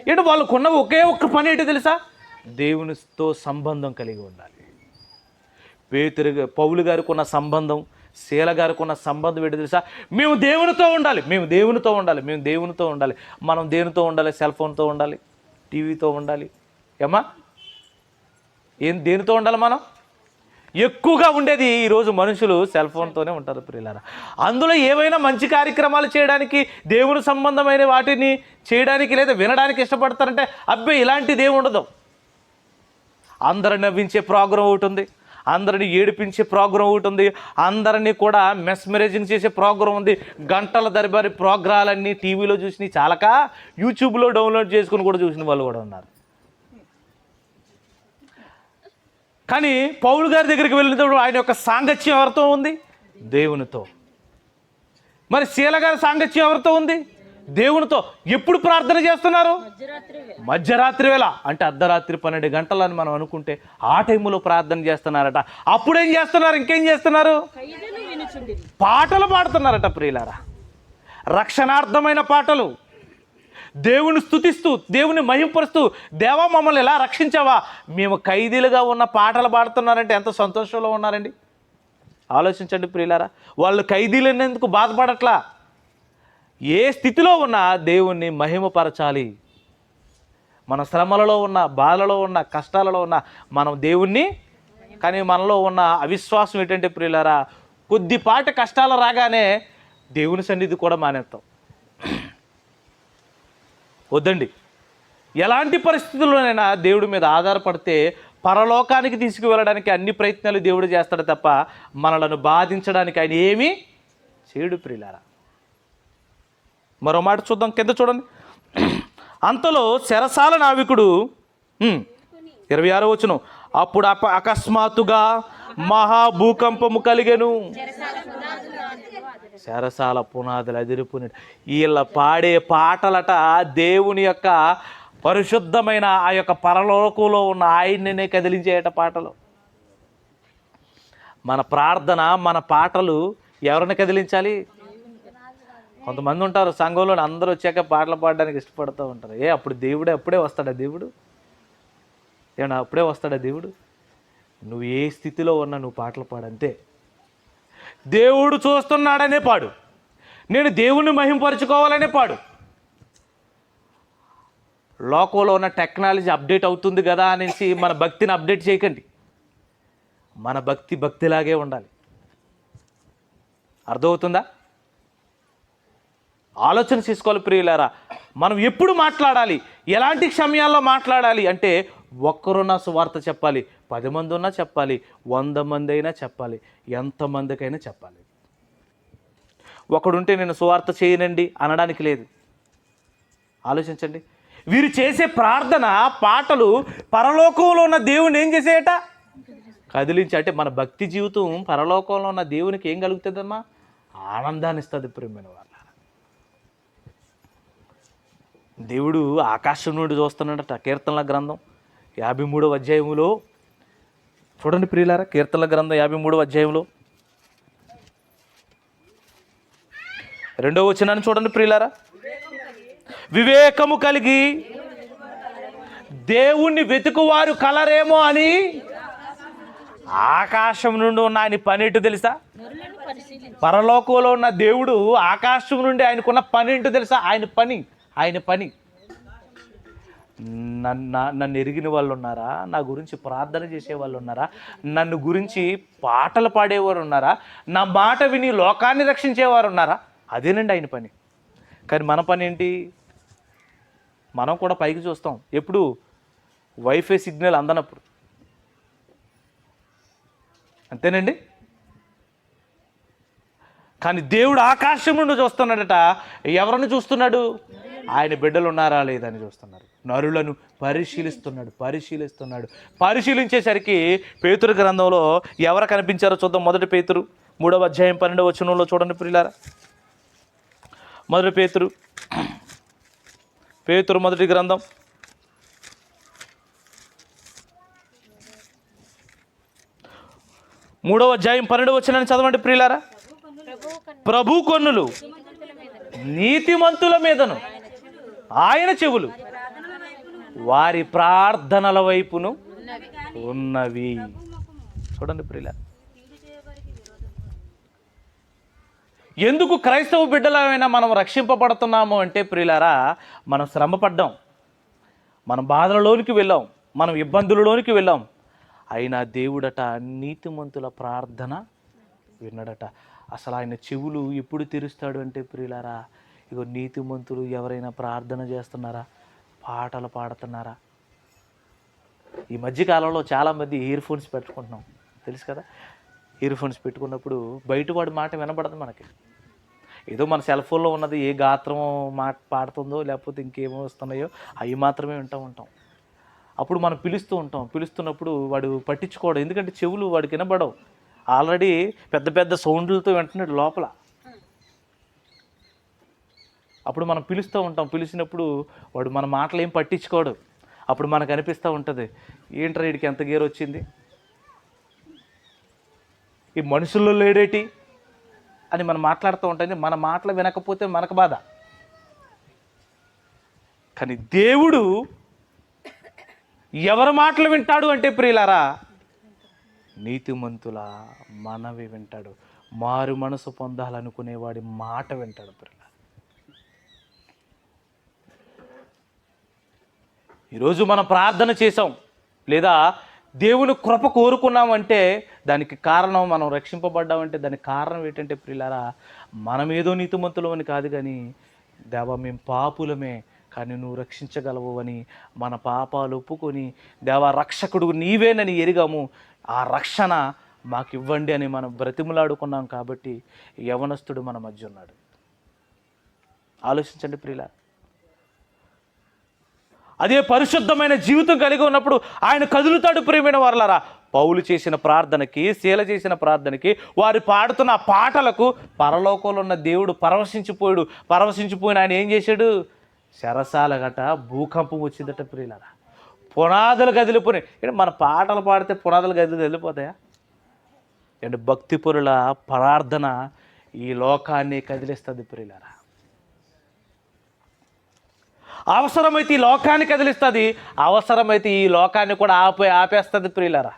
Speaker 1: ఏంటి వాళ్ళకున్న ఒకే ఒక్క పని ఏంటి తెలుసా? దేవునితో సంబంధం కలిగి ఉండాలి. పౌలు గారికి ఉన్న సంబంధం, శీల గారికి ఉన్న సంబంధం ఏంటి తెలుసా? మేము దేవునితో ఉండాలి. మనం దేనితో ఉండాలి? సెల్ ఫోన్తో ఉండాలి, టీవీతో ఉండాలి. ఏమా దేనితో ఉండాలి? మనం ఎక్కువగా ఉండేది ఈరోజు మనుషులు సెల్ ఫోన్తోనే ఉంటారు ప్రియులారా. అందులో ఏవైనా మంచి కార్యక్రమాలు చేయడానికి, దేవుని సంబంధమైన వాటిని చేయడానికి లేదా వినడానికి ఇష్టపడతారంటే అబ్బే ఇలాంటిది ఏమి ఉండదు. అందరిని నవ్వించే ప్రోగ్రాం ఒకటి ఉంది, అందరిని ఏడిపించే ప్రోగ్రాం ఒకటి ఉంది, అందరినీ కూడా మెస్మరైజింగ్ చేసే ప్రోగ్రాం ఉంది. గంటల దరిబారి ప్రోగ్రాలన్నీ టీవీలో చూసినవి చాలక యూట్యూబ్లో డౌన్లోడ్ చేసుకుని కూడా చూసిన వాళ్ళు కూడా ఉన్నారు. కానీ పౌలు గారి దగ్గరికి వెళ్ళినప్పుడు ఆయన యొక్క సాంగత్యం ఎవరితో ఉంది? దేవునితో. మరి శీల గారి సాంగత్యం ఎవరితో ఉంది? దేవునితో. ఎప్పుడు ప్రార్థన చేస్తున్నారు? మధ్యరాత్రి వేళ, అంటే అర్ధరాత్రి 12 గంటలు అని మనం అనుకుంటే ఆ టైంలో ప్రార్థన చేస్తున్నారట. అప్పుడేం చేస్తున్నారు? ఇంకేం చేస్తున్నారు? పాటలు పాడుతున్నారట ప్రియులారా. రక్షణార్థమైన పాటలు, దేవుని స్తుతిస్తూ, దేవుని మహింపరుస్తూ, దేవా మమ్మల్ని ఎలా రక్షించావా, మేము ఖైదీలుగా ఉన్న పాటలు పాడుతున్నారంటే ఎంత సంతోషంలో ఉన్నారండి. ఆలోచించండి ప్రియులారా. వాళ్ళు ఖైదీలనేందుకు బాధపడట్లా. ఏ స్థితిలో ఉన్నా దేవుణ్ణి మహిమపరచాలి. మన శ్రమలలో ఉన్న, బాధలలో ఉన్న, కష్టాలలో ఉన్న మనం దేవుణ్ణి. కానీ మనలో ఉన్న అవిశ్వాసం ఏంటంటే ప్రియులారా, కొద్దిపాటి కష్టాలు రాగానే దేవుని సన్నిధి కూడా మానేస్తాం. వద్దండి. ఎలాంటి పరిస్థితుల్లోనైనా దేవుడి మీద ఆధారపడితే పరలోకానికి తీసుకువెళ్ళడానికి అన్ని ప్రయత్నాలు దేవుడు చేస్తాడు తప్ప మనలను బాధించడానికి ఆయన ఏమీ చేయడు ప్రియులారా. మరో మాట చూద్దాం, కింద చూడండి. అంతలో చెరసాల నావికుడు 26వ వచనం, అప్పుడు అకస్మాత్తుగా మహాభూకంపము కలిగెను, చెరసాల పునాదులు అదిరిపోయినట్టు. వీళ్ళ పాడే పాటలట దేవుని యొక్క పరిశుద్ధమైన ఆ యొక్క పరలోకంలో ఉన్న ఆయన్నే కదిలించేట పాటలు. మన ప్రార్థన, మన పాటలు ఎవరిని కదిలించాలి? కొంతమంది ఉంటారు సంఘంలో, అందరూ వచ్చాక పాటలు పాడడానికి ఇష్టపడుతూ ఉంటారు. అప్పుడు అప్పుడే వస్తాడా దేవుడు? ఏమన్నా అప్పుడే వస్తాడా దేవుడు? నువ్వు ఏ స్థితిలో ఉన్నా నువ్వు పాటలు పాడంతే. దేవుడు చూస్తున్నాడనే పాడు, నేను దేవుణ్ణి మహింపరచుకోవాలనే పాడు. లోకంలో ఉన్న టెక్నాలజీ అప్డేట్ అవుతుంది కదా అనేసి మన భక్తిని అప్డేట్ చేయకండి. మన భక్తిలాగే ఉండాలి. అర్థమవుతుందా? ఆలోచన చేసుకోవాలి ప్రియులారా. మనం ఎప్పుడు మాట్లాడాలి, ఎలాంటి సమయాల్లో మాట్లాడాలి అంటే, ఒక్కరున్నా సువార్త చెప్పాలి, 10 మంది ఉన్నా చెప్పాలి, 100 మంది అయినా చెప్పాలి, ఎంతమందికైనా చెప్పాలి. ఒకడుంటే నేను సువార్త చేయనండి అనడానికి లేదు. ఆలోచించండి. వీరు చేసే ప్రార్థన, పాటలు పరలోకంలో ఉన్న దేవుని ఏం చేసేయట? కదిలించి. అంటే మన భక్తి జీవితం పరలోకంలో ఉన్న దేవునికి ఏం కలుగుతుందమ్మా? ఆనందాన్ని ఇస్తుంది ప్రియమైన వాళ్ళ. దేవుడు ఆకాశం నుండి చూస్తున్నాడట. కీర్తనల గ్రంథం 53వ అధ్యాయంలో చూడండి ప్రియులారా. కీర్తనల గ్రంథం 53వ అధ్యాయంలో 2వ వచనాన్ని చూడండి ప్రియులారా. వివేకము కలిగి దేవుణ్ణి వెతుకువారు కలరేమో అని ఆకాశం నుండి ఉన్న ఆయన పని ఏంటో తెలుసా? పరలోకంలో ఉన్న దేవుడు ఆకాశం నుండి ఆయనకున్న పని ఏంటో తెలుసా? ఆయన పని. నన్ను ఎరిగిన వాళ్ళు ఉన్నారా? నా గురించి ప్రార్థన చేసే వాళ్ళు ఉన్నారా? నన్ను గురించి పాటలు పాడేవారు ఉన్నారా? నా మాట విని లోకాన్ని రక్షించేవారు ఉన్నారా? అదేనండి ఆయన పని. కానీ మన పని ఏంటి? మనం కూడా పైకి చూస్తాం ఎప్పుడు? వైఫై సిగ్నల్ అందనప్పుడు. అంతేనండి. కానీ దేవుడు ఆకాశం నుండి చూస్తున్నాడట. ఎవరిని చూస్తున్నాడు? ఆయన బిడ్డలు ఉన్నారా లేదని చూస్తున్నారు. నరులను పరిశీలిస్తున్నాడు. పరిశీలించేసరికి పేతురు గ్రంథంలో ఎవరు కనిపించారో చూద్దాం. 1 పేతురు 3వ అధ్యాయం 12వ వచనంలో చూడండి ప్రియులారా. 1 పేతురు మొదటి గ్రంథం 3వ అధ్యాయం 12వ వచనాన్ని చదవండి ప్రియులారా. ప్రభు కన్నులు నీతిమంతుల మీదను ఆయన చెవులు వారి ప్రార్థనల వైపును ఉన్నవి. చూడండి ప్రియులారా, ఎందుకు క్రైస్తవ బిడ్డలమైనా మనం రక్షింపబడుతున్నాము అంటే ప్రియులారా, మనం శ్రమపడ్డాం, మనం బాధలలోనికి వెళ్ళాం, మనం ఇబ్బందులలోనికి వెళ్ళాం. అయినా దేవుడట నీతిమంతుల ప్రార్థన విన్నాడట. అసలు ఆయన చెవులు ఎప్పుడు తెరుస్తాడు అంటే ప్రియులారా, ఇగో నీతిమంతులు ఎవరైనా ప్రార్థన చేస్తున్నారా, పాటలు పాడుతున్నారా. ఈ మధ్యకాలంలో చాలామంది ఇయర్ ఫోన్స్ పెట్టుకుంటున్నాం, తెలుసు కదా. ఇయర్ ఫోన్స్ పెట్టుకున్నప్పుడు బయటవాడి మాట వినబడదు మనకి. ఏదో మన సెల్ ఫోన్లో ఉన్నది ఏ గాత్రమో మాట పాడుతుందో లేకపోతే ఇంకేమో వస్తున్నాయో అవి మాత్రమే వింటూ ఉంటాం. అప్పుడు మనం పిలుస్తున్నప్పుడు వాడు పట్టించుకోవడం, ఎందుకంటే చెవులు వాడికి వినబడవు. ఆల్రెడీ పెద్ద పెద్ద సౌండ్లతో వింటున్నాడు లోపల. అప్పుడు మనం పిలిచినప్పుడు వాడు మన మాటలు ఏం పట్టించుకోడు. అప్పుడు మనకు అనిపిస్తూ ఉంటుంది, ఏంట్రా వీడికి ఎంత గేర్ వచ్చింది, ఈ మనుషుల్లో లేడేటి అని మనం మాట్లాడుతూ ఉంటుంది. మన మాటలు వినకపోతే మనకు బాధ. కానీ దేవుడు ఎవరి మాటలు వింటాడు అంటే ప్రియులారా, నీతిమంతుల మనవి వింటాడు. మారు మనసు పొందాలనుకునేవాడి మాట వింటాడు ప్రియులారా. ఈరోజు మనం ప్రార్థన చేసాం లేదా దేవుని కృప కోరుకున్నామంటే దానికి కారణం, మనం రక్షింపబడ్డామంటే దానికి కారణం ఏంటంటే ప్రియులారా, మనమేదో నీతిమంతులమని కాదు, కానీ దేవా మేము పాపులమే కానీ నువ్వు రక్షించగలవు అని మన పాపాలు ఒప్పుకొని, దేవా రక్షకుడు నీవేనని ఎరిగాము, ఆ రక్షణ మాకు ఇవ్వండి అని మనం బ్రతిమలాడుకున్నాం. కాబట్టి యవనస్తుడు మన మధ్య ఉన్నాడు. ఆలోచించండి ప్రియులారా. అదే పరిశుద్ధమైన జీవితం కలిగి ఉన్నప్పుడు ఆయన కదులుతాడు. ప్రియమైన వారలారా, పౌలు చేసిన ప్రార్థనకి, శీల చేసిన ప్రార్థనకి, వారు పాడుతున్న పాటలకు పరలోకంలో ఉన్న దేవుడు పరవశించిపోయిన ఆయన ఏం చేశాడు? శరసాల గట భూకంపం వచ్చిందట ప్రియులారా. పునాదులు కదిలిపోయినాయి. మన పాటలు పాడితే పునాదులు కదిలిపోతాయా? అంటే భక్తిపరుల ప్రార్థన ఈ లోకాన్ని కదిలిస్తుంది ప్రియులారా. అవసరమైతే ఈ లోకాన్ని కదిలిస్తుంది, అవసరమైతే ఈ లోకాన్ని కూడా ఆపేస్తుంది ప్రియులారా.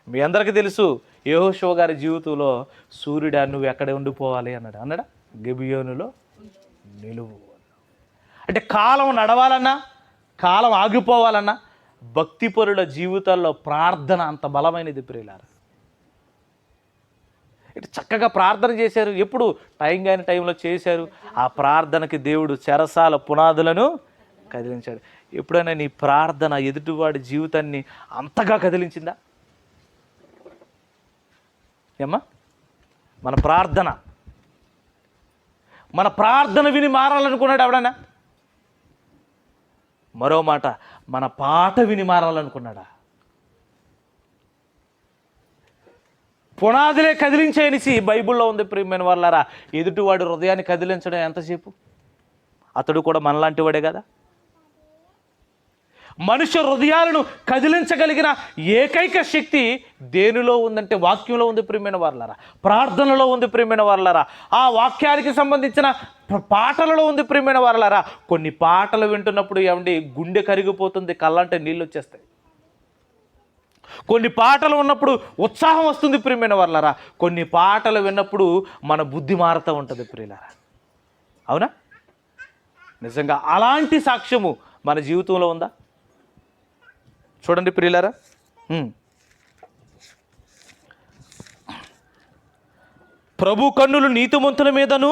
Speaker 1: మీ అందరికీ తెలుసు, యెహోషువ గారి జీవితంలో సూర్యుడా నువ్వు ఎక్కడే ఉండిపోవాలి అన్నాడా? గిబియోనులో నిలువు. అంటే కాలం నడవాలన్నా, కాలం ఆగిపోవాలన్నా భక్తిపరుల జీవితాల్లో ప్రార్థన అంత బలమైనది ప్రియులారా. ఇటు చక్కగా ప్రార్థన చేశారు, ఎప్పుడు టైం కాని టైంలో చేశారు. ఆ ప్రార్థనకి దేవుడు చెరసాల పునాదులను కదిలించాడు. ఎప్పుడైనా నీ ప్రార్థన ఎదుటివాడి జీవితాన్ని అంతగా కదిలించిందా? ఏమ్మా, మన ప్రార్థన విని మారాలనుకున్నాడు ఎవడన్నా? మరో మాట, మన పాట విని మారాలనుకున్నాడా? పునాదులే కదిలించేనిసి బైబిల్లో ఉంది ప్రియమైన వాళ్ళారా. ఎదుటివాడు హృదయాన్ని కదిలించడం ఎంతసేపు? అతడు కూడా మనలాంటి వాడే కదా. మనుష్య హృదయాలను కదిలించగలిగిన ఏకైక శక్తి దేనిలో ఉందంటే వాక్యంలో ఉంది ప్రియమైన వారలారా, ప్రార్థనలో ఉంది ప్రియమైన వారలారా, ఆ వాక్యానికి సంబంధించిన పాటలలో ఉంది ప్రియమైన వారలారా. కొన్ని పాటలు వింటున్నప్పుడు ఏమండి గుండె కరిగిపోతుంది, కళ్ళంటే నీళ్ళు వచ్చేస్తాయి. కొన్ని పాటలు ఉన్నప్పుడు ఉత్సాహం వస్తుంది ప్రియమైన వారలారా. కొన్ని పాటలు విన్నప్పుడు మన బుద్ధి మారుతూ ఉంటుంది ప్రియులారా. అవునా? నిజంగా అలాంటి సాక్ష్యము మన జీవితంలో ఉందా? చూడండి ప్రియులారా, ప్రభు కన్నులు నీతిమంతుల మీదను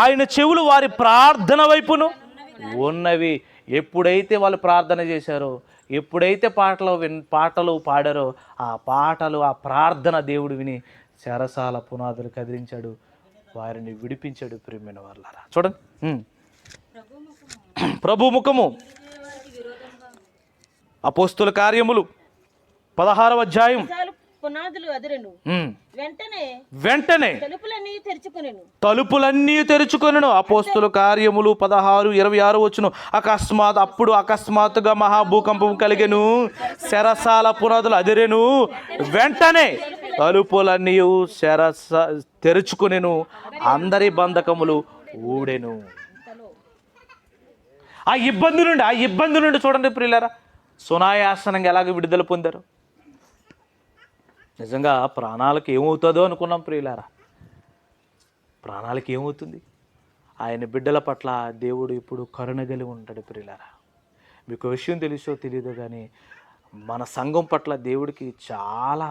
Speaker 1: ఆయన చెవులు వారి ప్రార్థన వైపును ఉన్నవి. ఎప్పుడైతే వాళ్ళు ప్రార్థన చేశారో, ఎప్పుడైతే పాటలు పాడారో, ఆ పాటలు, ఆ ప్రార్థన దేవుడు విని చెరసాల పునాదులు కదిలించాడు. వారిని విడిపించాడు ప్రియమైన వాళ్ళారా. చూడండి, ప్రభు ముఖము అపోస్తుల కార్యములు 16వ అధ్యాయం.
Speaker 2: పునాదులు అదిరెను,
Speaker 1: వెంటనే తలుపులన్నీ తెరుచుకొనెను. అపోస్తుల కార్యములు 16:26 వచ్చును. అకస్మాత్తుగా మహాభూకంపం కలిగెను, శరసాల పునాదులు అదిరెను, వెంటనే తలుపులన్నీ తెరుచుకొనెను, అందరి బంధకములు ఊడెను. ఆ ఇబ్బంది నుండి చూడండి ప్రియులారా, సునాయాసనంగా ఎలాగ విడుదల పొందారు. నిజంగా ప్రాణాలకు ఏమవుతుందో అనుకున్నాం ప్రియులారా. ప్రాణాలకు ఏమవుతుంది? ఆయన బిడ్డల పట్ల దేవుడు ఇప్పుడు కరుణ కలిగి ఉంటాడు ప్రియులారా. మీకు విషయం తెలుసో తెలియదో కానీ మన సంఘం పట్ల దేవుడికి చాలా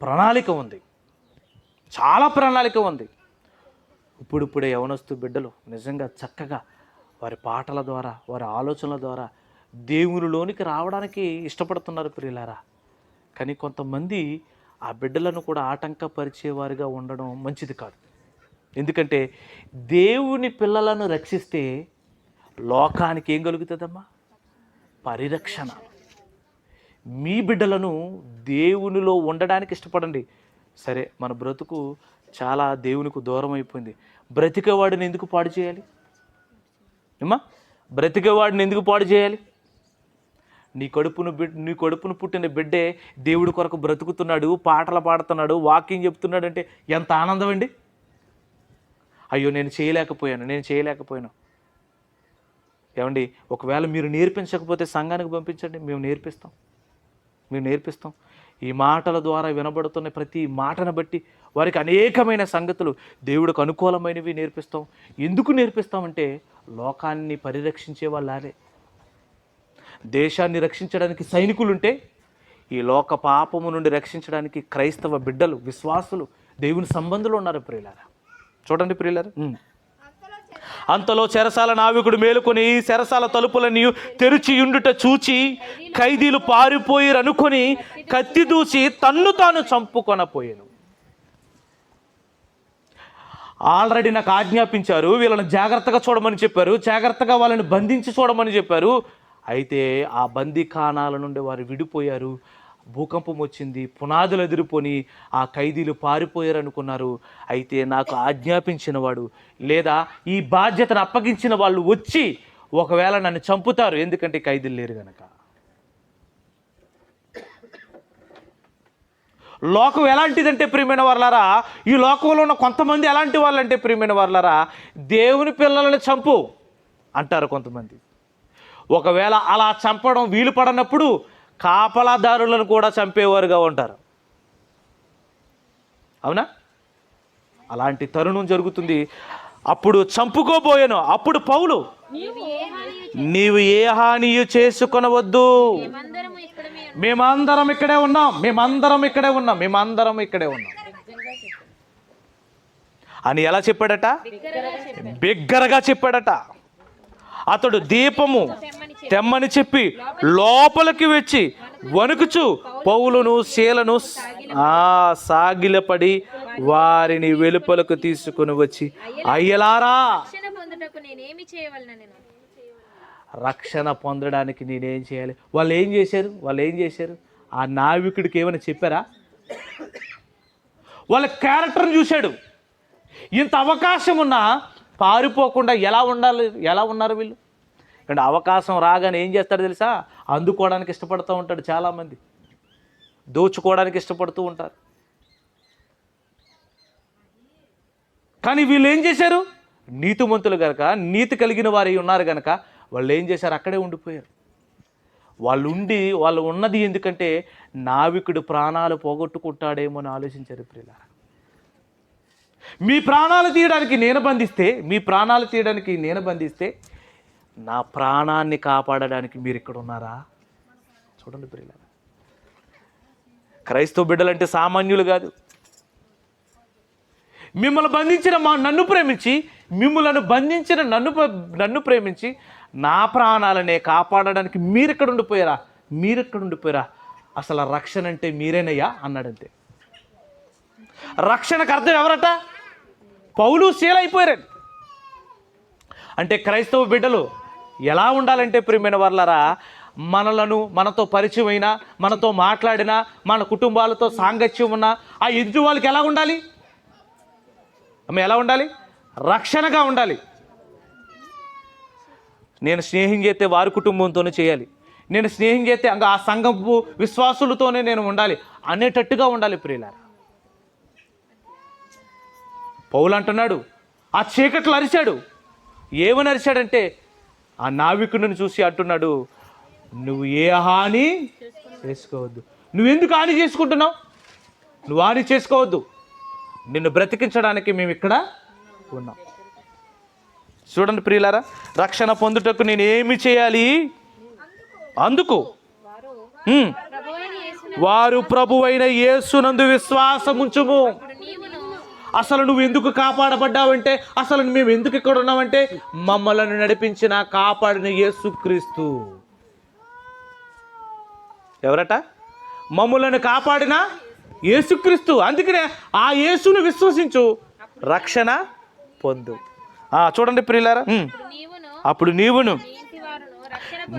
Speaker 1: ప్రణాళిక ఉంది, చాలా ప్రణాళిక ఉంది. ఇప్పుడిప్పుడే యవనస్తు బిడ్డలు నిజంగా చక్కగా వారి పాటల ద్వారా, వారి ఆలోచనల ద్వారా దేవునిలోనికి రావడానికి ఇష్టపడుతున్నారు ప్రియులారా. కానీ కొంతమంది ఆ బిడ్డలను కూడా ఆటంకపరిచేవారిగా ఉండడం మంచిది కాదు. ఎందుకంటే దేవుని పిల్లలను రక్షిస్తే లోకానికి ఏం కలుగుతుందమ్మా? పరిరక్షణ. మీ బిడ్డలను దేవునిలో ఉండడానికి ఇష్టపడండి. సరే, మన బ్రతుకు చాలా దేవునికి దూరం అయిపోయింది. బ్రతికేవాడిని ఎందుకు పాడు చేయాలి అమ్మా? బ్రతికేవాడిని ఎందుకు పాడు చేయాలి? నీ కడుపును పుట్టిన బిడ్డే దేవుడి కొరకు బ్రతుకుతున్నాడు, పాటలు పాడుతున్నాడు, వాకింగ్ చెప్తున్నాడు అంటే ఎంత ఆనందం అండి. అయ్యో నేను చేయలేకపోయాను. ఏమండి, ఒకవేళ మీరు నేర్పించకపోతే సంఘానికి పంపించండి, మేము నేర్పిస్తాం. ఈ మాటల ద్వారా వినబడుతున్న ప్రతి మాటను బట్టి వారికి అనేకమైన సంగతులు దేవుడికి అనుకూలమైనవి నేర్పిస్తాం. ఎందుకు నేర్పిస్తామంటే లోకాన్ని పరిరక్షించే వాళ్ళే. దేశాన్ని రక్షించడానికి సైనికులుంటే ఈ లోక పాపము నుండి రక్షించడానికి క్రైస్తవ బిడ్డలు, విశ్వాసులు, దేవుని సంబంధులు ఉన్నారు ప్రియులారా. చూడండి ప్రియులారా, అంతలో చెరసాల నావికుడు మేలుకొని చెరసాల తలుపులని తెరిచి ఉండుట చూచి ఖైదీలు పారిపోయిరనుకొని కత్తి దూసి తన్ను తాను చంపుకొనపోయాను. ఆల్రెడీ నాకు ఆజ్ఞాపించారు, వీళ్ళని జాగ్రత్తగా చూడమని చెప్పారు, జాగ్రత్తగా వాళ్ళని బంధించి చూడమని చెప్పారు. అయితే ఆ బందీఖానాల నుండి వారు విడిపోయారు. భూకంపం వచ్చింది, పునాదులు ఎదిరిపోని ఆ ఖైదీలు పారిపోయారు అనుకున్నారు. అయితే నాకు ఆజ్ఞాపించిన వాడు లేదా ఈ బాధ్యతను అప్పగించిన వాళ్ళు వచ్చి ఒకవేళ నన్ను చంపుతారు, ఎందుకంటే ఖైదీలు లేరు కనుక. లోకం ఎలాంటిదంటే ప్రియమైన వారలారా, ఈ లోకంలో ఉన్న కొంతమంది ఎలాంటి వాళ్ళంటే ప్రియమైన వారలారా, దేవుని పిల్లలను చంపు అంటారు కొంతమంది. ఒకవేళ అలా చంపడం వీలు పడనప్పుడు కాపలాదారులను కూడా చంపేవారుగా ఉంటారు. అవునా? అలాంటి తరుణం జరుగుతుంది. అప్పుడు చంపుకోబోయాను. అప్పుడు పౌలు, నీవు ఏ హానియు చేసుకొనవద్దు, మేమందరం ఇక్కడే ఉన్నాం అని ఎలా చెప్పాడట? బిగ్గరగా చెప్పాడట. అతడు దీపము తెమ్మని చెప్పి లోపలికి వచ్చి వణుకుచు పౌలును శీలను సాగిలపడి వారిని వెలుపలకు తీసుకుని వచ్చి, అయ్యలారా, రక్షణ పొందడానికి నేనేం చేయాలి? వాళ్ళు ఏం చేశారు? ఆ నావికుడికి ఏమైనా చెప్పారా? వాళ్ళ క్యారెక్టర్ని చూశాడు. ఇంత అవకాశం ఉన్నా పారిపోకుండా ఎలా ఉన్నారు వీళ్ళు? అంటే అవకాశం రాగానే ఏం చేస్తాడు తెలుసా? అందుకోవడానికి ఇష్టపడుతూ ఉంటాడు. చాలామంది దోచుకోవడానికి ఇష్టపడుతూ ఉంటారు. కానీ వీళ్ళు ఏం చేశారు? నీతిమంతులు కనుక, నీతి కలిగిన వారు ఉన్నారు కనుక వాళ్ళు ఏం చేశారు? అక్కడే ఉండిపోయారు. వాళ్ళు ఉన్నది ఎందుకంటే నావికుడు ప్రాణాలు పోగొట్టుకుంటాడేమో అని ఆలోచించారు ప్రియులారా. మీ ప్రాణాలు తీయడానికి నేను బంధిస్తే నా ప్రాణాన్ని కాపాడడానికి మీరు ఇక్కడ ఉన్నారా? చూడండి ప్రియులారా, క్రైస్తవ బిడ్డలంటే సామాన్యులు కాదు. మిమ్మల్ని బంధించిన నన్ను ప్రేమించి నా ప్రాణాలనే కాపాడడానికి మీరెక్కడ ఉండిపోయారా? అసలు రక్షణ అంటే మీరేనయ్యా అన్నాడంతే. రక్షణకు అర్థం ఎవరట? పౌలు శీల అయిపోయారండి. అంటే క్రైస్తవ బిడ్డలు ఎలా ఉండాలంటే ప్రియమైన వాళ్ళరా, మనతో పరిచయం అయినా, మనతో మాట్లాడినా, మన కుటుంబాలతో సాంగత్యం ఉన్నా ఆ ఎదుటి వాళ్ళకి ఎలా ఉండాలి? ఎలా ఉండాలి? రక్షణగా ఉండాలి. నేను స్నేహం చేస్తే వారి కుటుంబంతోనే చేయాలి, నేను స్నేహం చేస్తే ఆ సంఘపు విశ్వాసులతోనే నేను ఉండాలి అనేటట్టుగా ఉండాలి ప్రియులారా. పౌలు అంటున్నాడు, ఆ చీకట్లు అరిచాడు. ఏమని అరిచాడంటే, ఆ నావికుడిని చూసి అంటున్నాడు, నువ్వు ఏ హాని చేసుకోవద్దు. నువ్వెందుకు హాని చేసుకుంటున్నావు? నువ్వు హాని చేసుకోవద్దు, నిన్ను బ్రతికించడానికి మేము ఇక్కడ ఉన్నాం. చూడండి ప్రియులారా, రక్షణ పొందుటకు నేను ఏమి చేయాలి? అందుకు వారు ప్రభువైన యేసునందు విశ్వాసం ఉంచుము. అసలు నువ్వు ఎందుకు కాపాడబడ్డావంటే, అసలు మేము ఎందుకు ఇక్కడ ఉన్నామంటే, మమ్మల్ని నడిపించిన కాపాడిన యేసుక్రీస్తు. ఎవరట? మమ్మల్ని కాపాడిన యేసుక్రీస్తు. అందుకనే ఆ యేసును విశ్వసించు, రక్షణ పొందు. చూడండి ప్రియులారా, అప్పుడు నీవును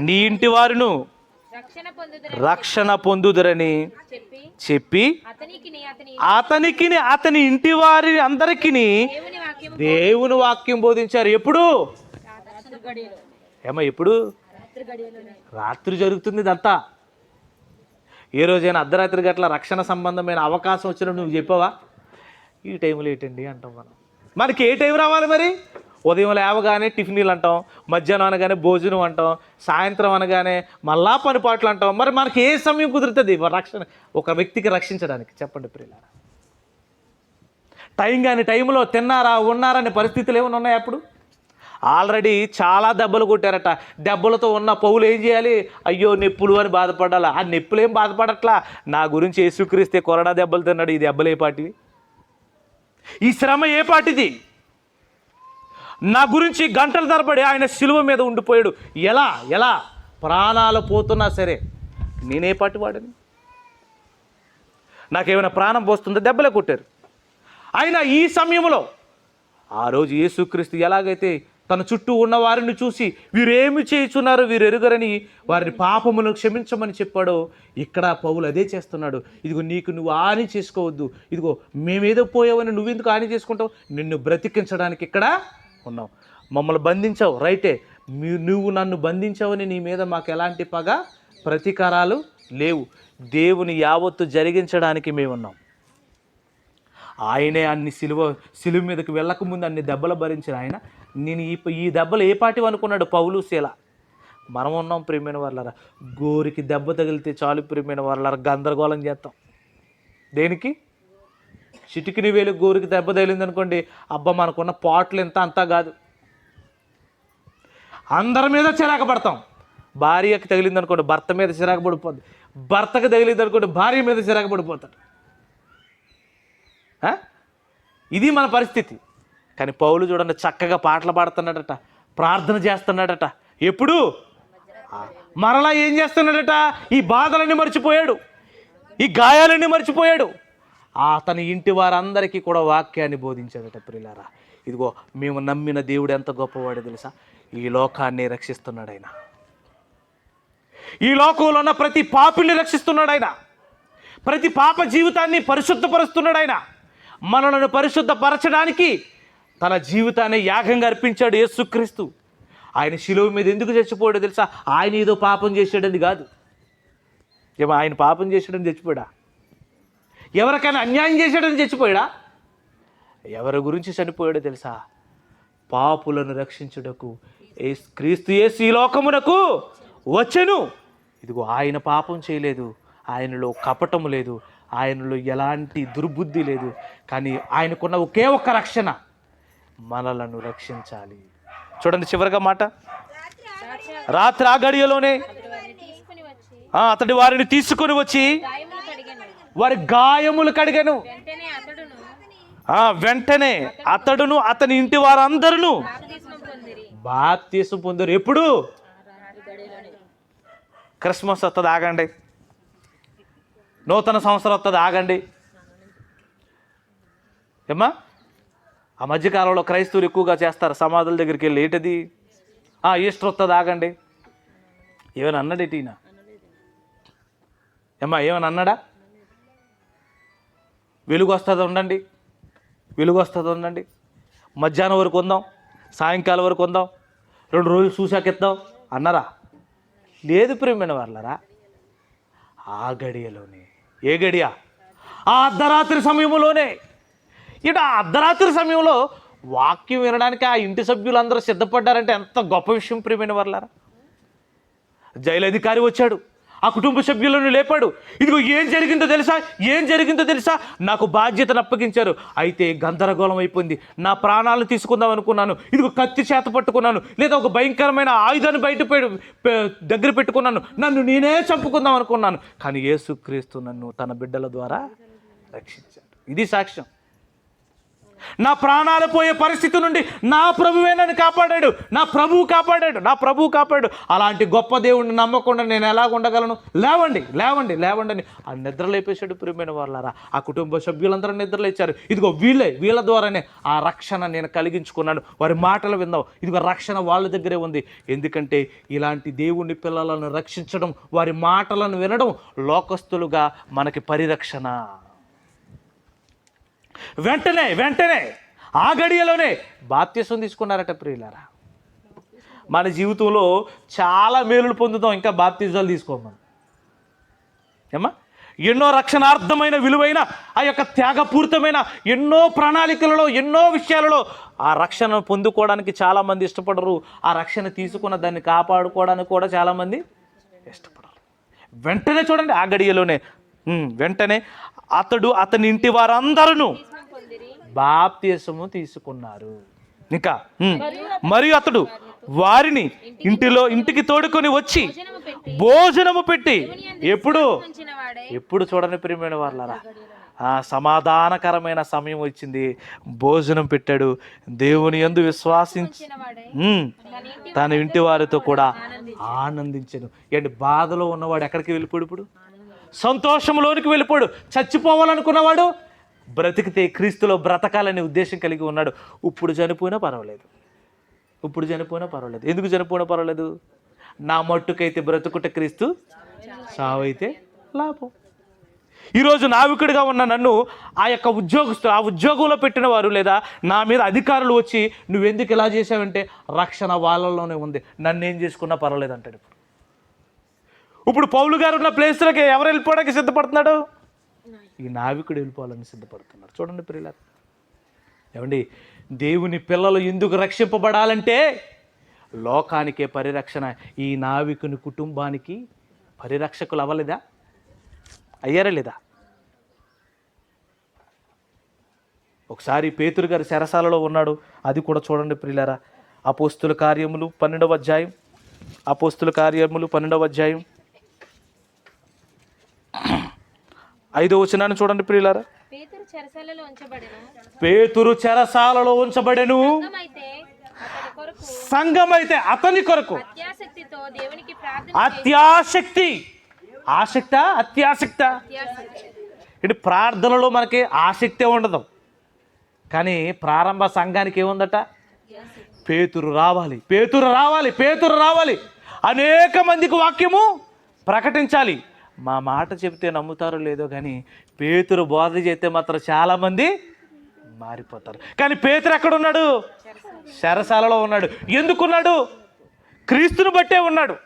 Speaker 1: నీ ఇంటి వారును రక్షణ పొందుదరని చెప్పి అతని ఇంటి వారి అందరికీ దేవుని వాక్యం బోధించారు. ఎప్పుడు? ఎప్పుడు? రాత్రి జరుగుతుంది ఇదంతా. ఏ రోజైనా అర్ధరాత్రి గట్ల రక్షణ సంబంధమైన అవకాశం వచ్చినప్పుడు నువ్వు చెప్పావా? ఈ టైంలో ఏంటండి అంటాం మనం. మనకి ఏ టైం రావాలి మరి? ఉదయం లేవగానే టిఫిన్లు అంటాం, మధ్యాహ్నం అనగానే భోజనం అంటాం, సాయంత్రం అనగానే మళ్ళా పనిపాట్లు అంటాం. మరి మనకి ఏ సమయం కుదురుతుంది రక్షణ ఒక వ్యక్తికి రక్షించడానికి? చెప్పండి ప్రియులారా. టైం కానీ టైంలో తిన్నారా ఉన్నారనే పరిస్థితులు ఏమైనా ఉన్నాయి? అప్పుడు ఆల్రెడీ చాలా దెబ్బలు కొట్టారట. దెబ్బలతో ఉన్న పౌలు ఏం చేయాలి? అయ్యో నొప్పులు అని బాధపడాలా? ఆ నొప్పులు ఏం బాధపడట్లా. నా గురించి యేసుక్రీస్తే కొరడా దెబ్బలు తిన్నాడు. ఈ దెబ్బలు ఏ పాటివి? ఈ శ్రమ ఏ పాటిది? నా గురించి గంటల తరబడి ఆయన శిలువ మీద ఉండిపోయాడు. ఎలా ప్రాణాలు పోతున్నా సరే నేనే పాటి వాడిని? నాకేమైనా ప్రాణం పోస్తుందో? దెబ్బలే కొట్టారు. అయినా ఈ సమయంలో ఆ రోజు యేసుక్రీస్తు ఎలాగైతే తన చుట్టూ ఉన్న వారిని చూసి వీరేమి చేయుచున్నారు వీరు ఎరుగరని వారిని పాపమును క్షమించమని చెప్పాడో, ఇక్కడ పౌలు అదే చేస్తున్నాడు. ఇదిగో నీకు నువ్వు హాని చేసుకోవద్దు, ఇదిగో మేమేదో పోయావని నువ్వెందుకు హాని చేసుకుంటావు? నిన్ను బ్రతికించడానికి ఇక్కడ ఉన్నావు. మమ్మల్ని బంధించావు రైటే, నువ్వు నన్ను బంధించావని నీ మీద మాకు ఎలాంటి పగ ప్రతీకారాలు లేవు. దేవుని యావత్తు జరిగించడానికి మేమున్నాం. ఆయనే అన్ని సిలువ మీదకి వెళ్ళకముందు అన్ని దెబ్బలు భరించిన ఆయన, నేను ఈ దెబ్బలు ఏ పాటివి అనుకున్నాడు పౌలు శీల. మనం ఉన్నాం ప్రియమైన వాళ్ళరా, గోరికి దెబ్బ తగిలితే చాలు ప్రియమైన వాళ్ళరా గందరగోళం చేస్తాం. దేనికి? చిటికిని వేలు గోరికి దెబ్బ తగిలింది అనుకోండి, అబ్బా మనకున్న పాటలు ఎంత అంతా కాదు, అందరి మీద చిరాకు పడతాం. భార్యకి తగిలింది అనుకోండి భర్త మీద చిరాకు పడిపోద్ది, భర్తకు తగిలింది అనుకోండి భార్య మీద చిరాకు పడిపోతాడు. ఇది మన పరిస్థితి. కానీ పౌలు చూడండి చక్కగా పాటలు పాడుతున్నాడట, ప్రార్థన చేస్తున్నాడట. ఎప్పుడు? మరలా ఏం చేస్తున్నాడట? ఈ బాధలన్నీ మర్చిపోయాడు, ఈ గాయాలన్నీ మర్చిపోయాడు. అతని ఇంటి వారందరికీ కూడా వాక్యాన్ని బోధించాడట. ప్రియులారా, ఇదిగో మేము నమ్మిన దేవుడు ఎంత గొప్పవాడో తెలుసా? ఈ లోకాన్ని రక్షిస్తున్నాడు ఆయన. ఈ లోకంలో ఉన్న ప్రతి పాపిని రక్షిస్తున్నాడు ఆయన. ప్రతి పాప జీవితాన్ని పరిశుద్ధపరుస్తున్నాడు ఆయన. మనలను పరిశుద్ధపరచడానికి తన జీవితాన్ని యాగంగా అర్పించాడు యేసుక్రీస్తు. ఆయన శిలువ మీద ఎందుకు చచ్చిపోయాడో తెలుసా? ఆయన ఏదో పాపం చేశాడని కాదు. ఆయన పాపం చేశాడని చచ్చిపోయాడా? ఎవరికైనా అన్యాయం చేశాడని చచ్చిపోయాడా? ఎవరి గురించి చనిపోయాడో తెలుసా? పాపులను రక్షించుటకు క్రీస్తు యేసు ఈ లోకమునకు వచ్చెను. ఇదిగో ఆయన పాపం చేయలేదు, ఆయనలో కపటము లేదు, ఆయనలో ఎలాంటి దుర్బుద్ధి లేదు. కానీ ఆయనకున్న ఒకే ఒక్క రక్షణ, మనలను రక్షించాలి. చూడండి చివరిగా మాట, రాత్రి ఆ గడియలోనే అతడి వారిని తీసుకొని వచ్చి వారి గాయములు కడిగాను. వెంటనే అతడును అతని ఇంటి వారందరూ బాప్తీసం పొందారు. ఎప్పుడు? క్రిస్మస్ వస్తుంది ఆగండి, నూతన సంవత్సరం వస్తుంది ఆగండి. ఏమ్మా ఆ మధ్యకాలంలో క్రైస్తవులు ఎక్కువగా చేస్తారు, సమాధుల దగ్గరికి వెళ్ళి ఏంటది ఈస్టర్ వస్తుంది ఆగండి. ఏమైనా అన్నాడు ఈయన? ఏమ్మా ఏమైనా అన్నాడా? వెలుగు వస్తుంది ఉండండి, వెలుగు వస్తుంది ఉండండి, మధ్యాహ్నం వరకు ఉందాం, సాయంకాలం వరకు ఉందాం, 2 రోజులు చూసాకెత్తాం అన్నారా? లేదు ప్రియమైన వాళ్ళరా. ఆ గడియలోనే, ఏ గడియ? ఆ అర్ధరాత్రి సమయంలోనే. ఇట అర్ధరాత్రి సమయంలో వాక్యం వినడానికి ఆ ఇంటి సభ్యులందరూ సిద్ధపడ్డారంటే ఎంత గొప్ప విషయం ప్రియమైన వాళ్ళరా. జైలు అధికారి వచ్చాడు, ఆ కుటుంబ సభ్యులను లేపాడు. ఇదిగో ఏం జరిగిందో తెలుసా, ఏం జరిగిందో తెలుసా, నాకు బాధ్యతను అప్పగించారు, అయితే గందరగోళం అయిపోయింది, నా ప్రాణాలను తీసుకుందాం అనుకున్నాను, ఇదిగో కత్తి చేత పట్టుకున్నాను, లేదా ఒక భయంకరమైన ఆయుధాన్ని దగ్గర పెట్టుకున్నాను, నన్ను నేనే చంపుకుందాం అనుకున్నాను, కానీ యేసుక్రీస్తు నన్ను తన బిడ్డల ద్వారా రక్షించాడు. ఇది సాక్ష్యం. నా ప్రాణాలు పోయే పరిస్థితి నుండి నా ప్రభువే నన్ను కాపాడాడు, నా ప్రభువు కాపాడాడు, నా ప్రభువు కాపాడు. అలాంటి గొప్ప దేవుడిని నమ్మకుండా నేను ఎలా ఉండగలను? లేవండి లేవండి లేవండి అని ఆ నిద్ర లేపేశాడు ప్రియమైన వాళ్ళారా. ఆ కుటుంబ సభ్యులందరూ నిద్రలేచారు. ఇదిగో వీళ్ళ ద్వారానే ఆ రక్షణ నేను కలిగించుకున్నాను. వారి మాటలు విందాం. ఇదిగో రక్షణ వాళ్ళ దగ్గరే ఉంది. ఎందుకంటే ఇలాంటి దేవుని పిల్లలను రక్షించడం, వారి మాటలను వినడం లోకస్తులుగా మనకి పరిరక్షణ. వెంటనే ఆ గడియలోనే బాప్తిసం తీసుకున్నారట ప్రియులారా. మన జీవితంలో చాలా మేలులు పొందుతాం ఇంకా బాప్తిజాలు తీసుకోమని. ఏమా ఎన్నో రక్షణార్థమైన విలువైన ఆ యొక్క త్యాగపూరితమైన ఎన్నో ప్రణాళికలలో, ఎన్నో విషయాలలో ఆ రక్షణను పొందుకోవడానికి చాలామంది ఇష్టపడరు. ఆ రక్షణ తీసుకున్న దాన్ని కాపాడుకోవడానికి కూడా చాలామంది ఇష్టపడరు. వెంటనే చూడండి, ఆ గడియలోనే వెంటనే అతని ఇంటి వారందరూ బాప్తిసము తీసుకున్నారు. ఇంకా మరియు అతడు వారిని ఇంటికి తోడుకొని వచ్చి భోజనము పెట్టి, ఎప్పుడు చూడని ప్రియమైన వాళ్ళరా, ఆ సమాధానకరమైన సమయం వచ్చింది, భోజనం పెట్టాడు. దేవుని యందు విశ్వాసించి తన ఇంటి వారితో కూడా ఆనందించాను. ఏంటి బాధలో ఉన్నవాడు ఎక్కడికి వెళ్ళిపోడు? ఇప్పుడు సంతోషంలోనికి వెళ్ళిపోడు. చచ్చిపోవాలనుకున్నవాడు బ్రతికితే క్రీస్తులో బ్రతకాలనే ఉద్దేశం కలిగి ఉన్నాడు. ఇప్పుడు చనిపోయినా పర్వాలేదు, ఎందుకు చనిపోయినా పర్వాలేదు? నా మట్టుకైతే బ్రతుకుట క్రీస్తు, సావైతే లాభం. ఈరోజు నావికుడిగా ఉన్న నన్ను ఆ యొక్క ఆ ఉద్యోగంలో పెట్టిన వారు లేదా నా మీద అధికారులు వచ్చి నువ్వెందుకు ఇలా చేసావంటే రక్షణ వాళ్ళలోనే ఉంది, నన్ను ఏం చేసుకున్నా పర్వాలేదు అంటాడు. ఇప్పుడు పౌలు గారు ఉన్న ప్లేస్లోకి ఎవరు వెళ్ళిపోవడానికి సిద్ధపడుతున్నాడు? ఈ నావికుడు వెళ్ళిపోవాలని సిద్ధపడుతున్నాడు. చూడండి ప్రియులారా, ఏమండి దేవుని పిల్లలు ఎందుకు రక్షింపబడాలంటే లోకానికే పరిరక్షణ. ఈ నావికుని కుటుంబానికి పరిరక్షకులు అవ్వలేదా? అయ్యారా లేదా? ఒకసారి పేతురు గారు చెరసాలలో ఉన్నాడు. అది కూడా చూడండి ప్రియులారా. అపోస్తుల కార్యములు 12వ అధ్యాయం, 5వ వచనాన్ని చూడండి ప్రియులారా. పేతురు చెరసాలలో ఉంచబడెను, సంఘమైతే అతని కొరకు అత్యాసక్తి. అత్యాసక్త ఇటు ప్రార్థనలో మనకి ఆసక్తే ఉండదు, కానీ ప్రారంభ సంఘానికి ఏముందట? పేతురు రావాలి, అనేక మందికి వాక్యము ప్రకటించాలి. మా మాట చెబితే నమ్ముతారో లేదో కానీ పేతురు బోధ చేస్తే మాత్రం చాలామంది మారిపోతారు. కానీ పేతురు ఎక్కడున్నాడు? చెరసాలలో ఉన్నాడు. ఎందుకున్నాడు? క్రీస్తుని బట్టే ఉన్నాడు.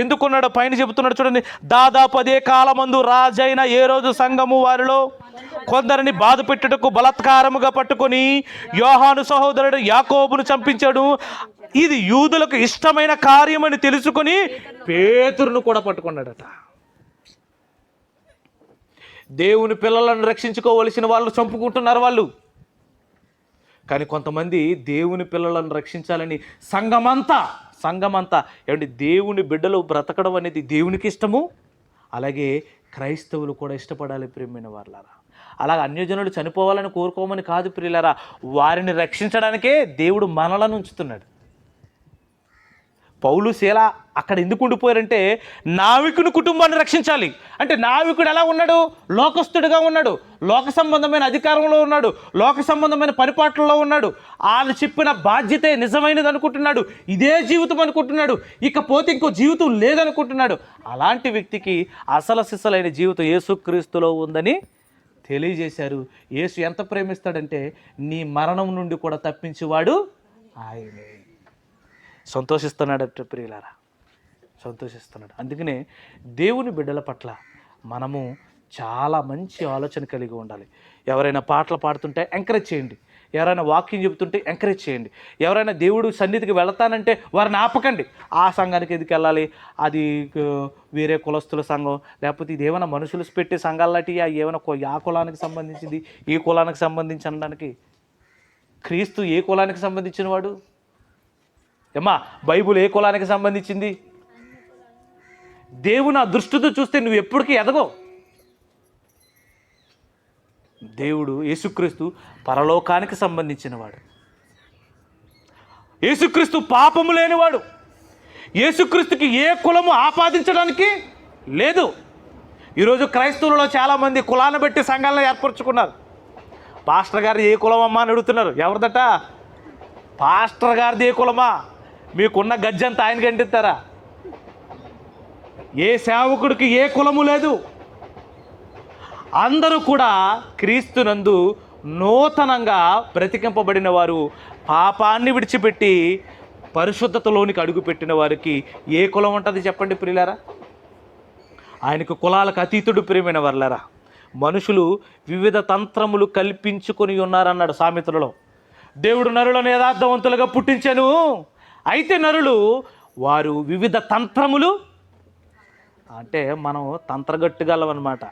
Speaker 1: ఎందుకున్నాడో పైన చెబుతున్నాడు చూడండి. దాదాపు అదే కాలమందు రాజైన ఏ రోజు సంఘము వారిలో కొందరిని బాధ పెట్టుటకు బలాత్కారముగా పట్టుకొని యోహాను సహోదరుడు యాకోబును చంపించాడు. ఇది యూదులకు ఇష్టమైన కార్యమని తెలుసుకొని పేతురును కూడా పట్టుకున్నాడట. దేవుని పిల్లలను రక్షించుకోవలసిన వాళ్ళు చంపుకుంటున్నారు వాళ్ళు. కానీ కొంతమంది దేవుని పిల్లలను రక్షించాలని సంఘమంతా ఏమంటే దేవుని బిడ్డలు బ్రతకడం అనేది దేవునికి ఇష్టము. అలాగే క్రైస్తవులు కూడా ఇష్టపడాలి ప్రియమైన వాళ్ళారా. అలాగే అన్యజనులు చనిపోవాలని కోరుకోమని కాదు ప్రియులారా, వారిని రక్షించడానికే దేవుడు మనలను ఉంచుతున్నాడు. పౌలు శీల అక్కడ ఎందుకు ఉండిపోయారంటే నావికుని కుటుంబాన్ని రక్షించాలి. అంటే నావికుడు ఎలా ఉన్నాడు? లోకస్తుడిగా ఉన్నాడు, లోక సంబంధమైన అధికారంలో ఉన్నాడు, లోక సంబంధమైన పరిపాట్లలో ఉన్నాడు. వాళ్ళు చెప్పిన బాధ్యతే నిజమైనది అనుకుంటున్నాడు, ఇదే జీవితం అనుకుంటున్నాడు, ఇకపోతే ఇంకో జీవితం లేదనుకుంటున్నాడు. అలాంటి వ్యక్తికి అసలు సిసలైన జీవితం యేసుక్రీస్తులో ఉందని తెలియజేశారు. యేసు ఎంత ప్రేమిస్తాడంటే నీ మరణం నుండి కూడా తప్పించేవాడు ఆయనే. సంతోషిస్తున్నాడు ప్రియులారా, సంతోషిస్తున్నాడు. అందుకనే దేవుని బిడ్డల పట్ల మనము చాలా మంచి ఆలోచన కలిగి ఉండాలి. ఎవరైనా పాటలు పాడుతుంటే ఎంకరేజ్ చేయండి, ఎవరైనా వాక్యం చెబుతుంటే ఎంకరేజ్ చేయండి, ఎవరైనా దేవుడు సన్నిధికి వెళతానంటే వారిని ఆపకండి. ఆ సంఘానికి ఎందుకు వెళ్ళాలి, అది వేరే కులస్తుల సంఘం, లేకపోతే ఇది ఏమైనా మనుషులు పెట్టే సంఘాలు లాంటివి, ఏమైనా ఆ కులానికి సంబంధించింది, ఈ కులానికి సంబంధించి అనడానికి. క్రీస్తు ఏ కులానికి సంబంధించిన వాడు? ఏమ్మా, బైబుల్ ఏ కులానికి సంబంధించింది? దేవుని ఆ దృష్టితో చూస్తే నువ్వు ఎప్పటికీ ఎదగవు. దేవుడు యేసుక్రీస్తు పరలోకానికి సంబంధించిన వాడు. యేసుక్రీస్తు పాపము లేనివాడు. యేసుక్రీస్తుకి ఏ కులము ఆపాదించడానికి లేదు. ఈరోజు క్రైస్తవులలో చాలామంది కులాన్ని బట్టి సంఘాలను ఏర్పరచుకున్నారు. పాస్టర్ గారు ఏ కులం అమ్మా అని అడుగుతున్నారు. ఎవరిదట? పాస్టర్ గారిది ఏ కులమా? మీకున్న గజ్జంతా ఆయనకి అంటిస్తారా? ఏ సేవకుడికి ఏ కులము లేదు. అందరూ కూడా క్రీస్తునందు నూతనంగా బ్రతికింపబడిన వారు, పాపాన్ని విడిచిపెట్టి పరిశుద్ధతలోనికి అడుగుపెట్టిన వారికి ఏ కులం ఉంటుంది చెప్పండి ప్రియులారా? ఆయనకు కులాలకు అతీతుడు ప్రియమైన వర్లారా. మనుషులు వివిధ తంత్రములు కల్పించుకొని ఉన్నారన్నాడు సామెతలలో. దేవుడు నరులను యథార్థవంతులుగా పుట్టించాను, అయితే నరులు వారు వివిధ తంత్రములు, అంటే మనం తంత్రగట్టుగలమన్నమాట.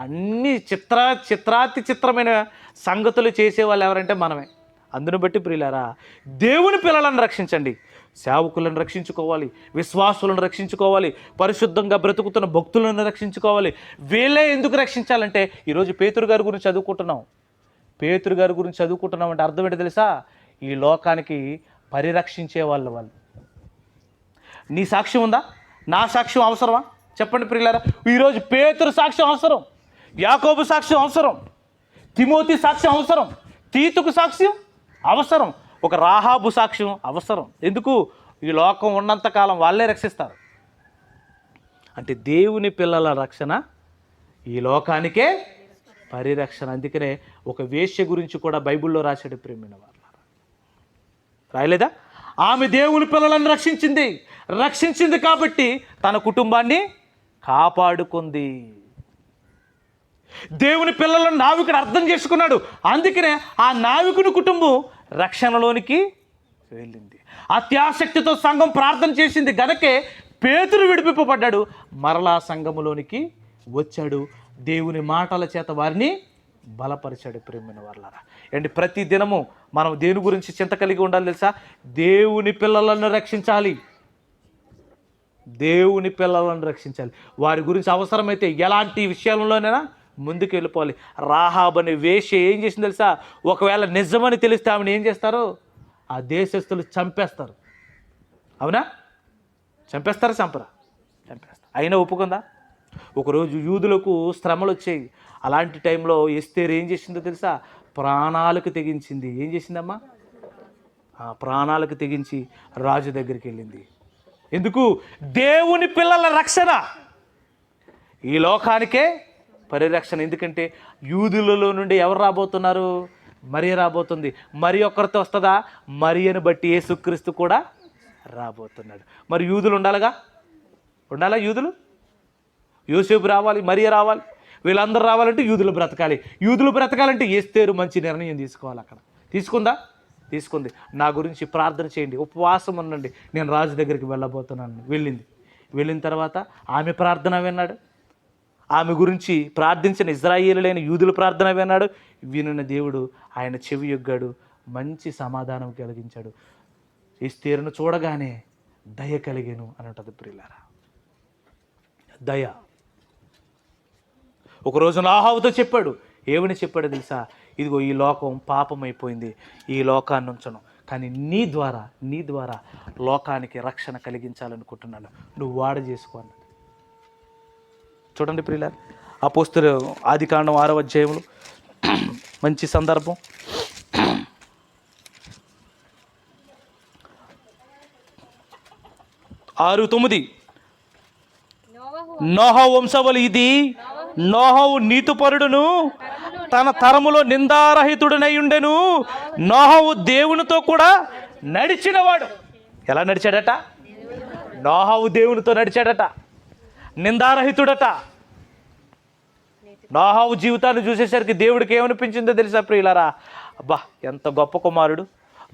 Speaker 1: అన్ని చిత్రాతి చిత్రమైన సంగతులు చేసేవాళ్ళు ఎవరంటే మనమే. అందును బట్టి ప్రియులారా, దేవుని పిల్లలను రక్షించండి, సేవకులను రక్షించుకోవాలి, విశ్వాసులను రక్షించుకోవాలి, పరిశుద్ధంగా బ్రతుకుతున్న భక్తులను రక్షించుకోవాలి. వీళ్ళే ఎందుకు రక్షించాలంటే, ఈరోజు పేతురు గారి గురించి చదువుకుంటున్నాం. పేతురు గారి గురించి చదువుకుంటున్నాం అంటే అర్థం ఏంటో తెలుసా? ఈ లోకానికి పరిరక్షించే వాళ్ళు. నీ సాక్ష్యం ఉందా? నా సాక్ష్యం అవసరమా? చెప్పండి ప్రియులారా. ఈరోజు పేతురు సాక్ష్యం అవసరం, యాకోబు సాక్ష్యం అవసరం, తిమోతి సాక్ష్యం అవసరం, తీతుకు సాక్ష్యం అవసరం, ఒక రాహాబు సాక్ష్యం అవసరం. ఎందుకు? ఈ లోకం ఉన్నంతకాలం వాళ్ళే రక్షిస్తారు. అంటే దేవుని పిల్లల రక్షణ ఈ లోకానికే పరిరక్షణ. అందుకనే ఒక వేశ్య గురించి కూడా బైబిల్లో రాశాడు ప్రేమైన వాళ్ళ. రాయలేదా? ఆమె దేవుని పిల్లలను రక్షించింది కాబట్టి తన కుటుంబాన్ని కాపాడుకుంది. దేవుని పిల్లలను నావికుడు అర్థం చేసుకున్నాడు. అందుకనే ఆ నావికుని కుటుంబం రక్షణలోనికి వెళ్ళింది. అత్యాసక్తితో సంఘం ప్రార్థన చేసింది గనకే పేతురు విడిపింపబడ్డాడు, మరలా సంఘములోనికి వచ్చాడు. దేవుని మాటల చేత వారిని బలపరిచాడు ప్రేమైన వాళ్ళారా. అండ్ ప్రతి దినము మనం దేని గురించి చింత కలిగి ఉండాలి తెలుసా? దేవుని పిల్లలను రక్షించాలి, దేవుని పిల్లలను రక్షించాలి. వారి గురించి అవసరమైతే ఎలాంటి విషయాలలోనైనా ముందుకు వెళ్ళిపోవాలి. రాహాబ్ అనే వేశ్య ఏం చేసింది తెలుసా? ఒకవేళ నిజమని తెలిస్తే ఆమెను ఏం చేస్తారు? ఆ దేశస్తులు చంపేస్తారు. అవునా? చంపేస్తారు. చంపేస్తారు. అయినా ఒప్పుకుందా? ఒకరోజు యూదులకు శ్రమలు వచ్చాయి. అలాంటి టైంలో ఎస్తేరు ఏం చేసిందో తెలుసా? ప్రాణాలకు తెగించింది. ఏం చేసిందమ్మా? ప్రాణాలకు తెగించి రాజు దగ్గరికి వెళ్ళింది. ఎందుకు? దేవుని పిల్లల రక్షణ, ఈ లోకానికే పరిరక్షణ. ఎందుకంటే యూదులలో నుండి ఎవరు రాబోతున్నారు? మరియ రాబోతుంది. మరి ఒక్కరితో వస్తుందా? మరియను బట్టి యేసుక్రీస్తు కూడా రాబోతున్నాడు. మరి యూదులు ఉండాలిగా, ఉండాలా? యోసేపు రావాలి, మరియ రావాలి, వీళ్ళందరూ రావాలంటే యూదులు బ్రతకాలంటే ఎస్తేరు మంచి నిర్ణయం తీసుకోవాలి. అక్కడ తీసుకుంది. నా గురించి ప్రార్థన చేయండి, ఉపవాసం ఉండండి, నేను రాజు దగ్గరికి వెళ్ళబోతున్నాను. వెళ్ళిన తర్వాత ఆమె ప్రార్థన విన్నాడు. ఆమె గురించి ప్రార్థించిన ఇజ్రాయేలులైన యూదుల ప్రార్థన విన్నాడు. వినిన దేవుడు ఆయన చెవి యొగ్గాడు, మంచి సమాధానం కలిగించాడు. ఎస్తేరును చూడగానే దయ కలిగేను అని ఉంటుంది ప్రియులారా. దయ. ఒకరోజు నాహావుతో చెప్పాడు. ఏమని చెప్పాడు తెలుసా? ఇదిగో ఈ లోకం పాపమైపోయింది, ఈ లోకాన్ని ఉంచను, కానీ నీ ద్వారా లోకానికి రక్షణ కలిగించాలనుకుంటున్నాను, నువ్వు వాడ చేసుకో అన్నది. చూడండి ప్రియులారా, అపోస్తలుల ఆదికాండం 6వ అధ్యాయంలో మంచి సందర్భం. 6:9 నోహా వంశవళి ఇది, నోహవు నీతిపరుడును తన తరములో నిందారహితుడనై ఉండెను. నోహవు దేవునితో కూడా నడిచినవాడు. ఎలా నడిచాడట? నోహవు దేవునితో నడిచాడట, నిందారహితుడట. నోహవు జీవితాన్ని చూసేసరికి దేవుడికి ఏమనిపించిందో తెలుసా ప్రియులారా? అబ్బా ఎంత గొప్ప కుమారుడు,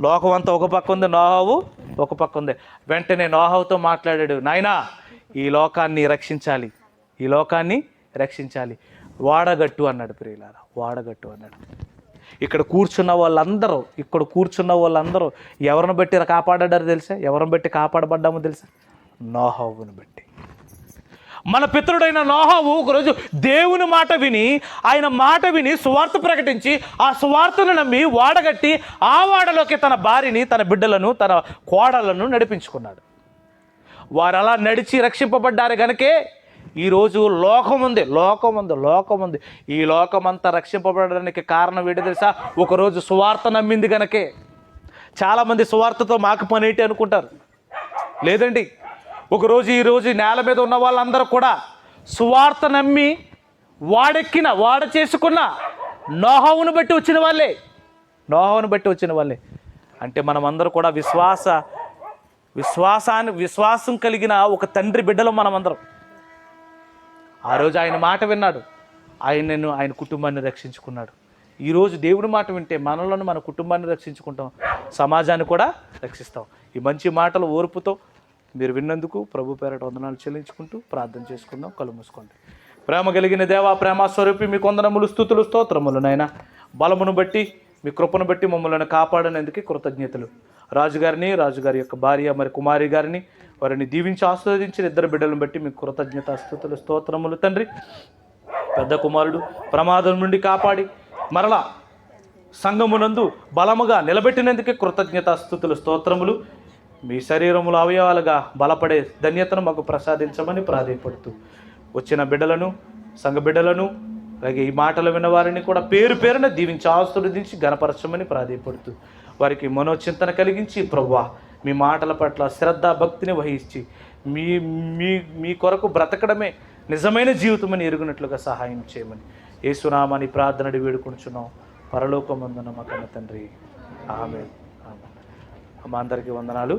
Speaker 1: లోకం అంతా ఒక పక్క ఉంది, నోహవు ఒక పక్క ఉంది. వెంటనే నోహవుతో మాట్లాడాడు, నాయనా ఈ లోకాన్ని రక్షించాలి, ఈ లోకాన్ని రక్షించాలి, వాడగట్టు అన్నాడు ప్రియులారా, వాడగట్టు అన్నాడు. ఇక్కడ కూర్చున్న వాళ్ళందరూ ఎవరిని బట్టి కాపాడారు తెలుసా? ఎవరిని బట్టి కాపాడబడ్డామో తెలుసా? నోహవుని బట్టి. మన పితరుడైన నోహవు ఒకరోజు దేవుని మాట విని, ఆయన మాట విని సువార్త ప్రకటించి, ఆ సువార్తను నమ్మి వాడగట్టి ఆ వాడలోకి తన భార్యని, తన బిడ్డలను, తన కోడలను నడిపించుకున్నాడు. వారు అలా నడిచి రక్షింపబడ్డారు గనకే ఈరోజు లోకం ఉంది. ఈ లోకమంతా రక్షింపబడడానికి కారణం ఏంటి తెలుసా? ఒకరోజు సువార్త నమ్మింది గనకే. చాలామంది సువార్తతో మాకు పని ఏంటి అనుకుంటారు. లేదండి, ఈరోజు నేల మీద ఉన్న వాళ్ళందరూ కూడా సువార్త నమ్మి వాడ చేసుకున్న నోహవును బట్టి వచ్చిన వాళ్ళే. అంటే మనమందరూ కూడా విశ్వాసం కలిగిన ఒక తండ్రి బిడ్డలు మనమందరం. ఆ రోజు ఆయన మాట విన్నాడు, ఆయన కుటుంబాన్ని రక్షించుకున్నాడు. ఈరోజు దేవుడి మాట వింటే మనలను, మన కుటుంబాన్ని రక్షించుకుంటాం, సమాజాన్ని కూడా రక్షిస్తాం. ఈ మంచి మాటలు ఓర్పుతో మీరు విన్నందుకు ప్రభు పేరట వందనాలు చెల్లించుకుంటూ ప్రార్థన చేసుకుందాం. కళ్ళు మూసుకోండి. ప్రేమ కలిగిన దేవా, ప్రేమ స్వరూపి, మీ వందనములు, స్తుతులు, స్తోత్రములు నాయన. బలమును బట్టి, మీ కృపను బట్టి మమ్మల్ని కాపాడనేందుకు కృతజ్ఞతలు. రాజుగారి యొక్క భార్య మరి కుమారి గారిని, వారిని దీవించి ఆస్వాదించిన 2 బిడ్డలను బట్టి మీకు కృతజ్ఞత, స్తుతులు, స్తోత్రములు తండ్రి. పెద్ద కుమారుడు ప్రమాదం నుండి కాపాడి మరలా సంఘమునందు బలముగా నిలబెట్టినందుకే కృతజ్ఞత, స్తుతులు, స్తోత్రములు. మీ శరీరములు అవయవాలుగా బలపడే ధన్యతను మాకు ప్రసాదించమని ప్రాధేయపడుతూ, వచ్చిన బిడ్డలను, సంఘ బిడ్డలను, అలాగే ఈ మాటలు విన్నవారిని కూడా పేరు పేరున దీవించి ఆశీర్వదించి ఘనపరచమని ప్రాధేయపడుతూ, వారికి మనోచింతన కలిగించి ప్రభువా మీ మాటల పట్ల శ్రద్ధ భక్తిని వహించి మీ కొరకు బ్రతకడమే నిజమైన జీవితమని ఎరుగునట్లుగా సహాయం చేయమని యేసునామని ప్రార్థనడి వేడుకొనుచున్నాం పరలోకమందున మా కన్న తండ్రి. ఆమేన్. మా అందరికీ వందనాలు.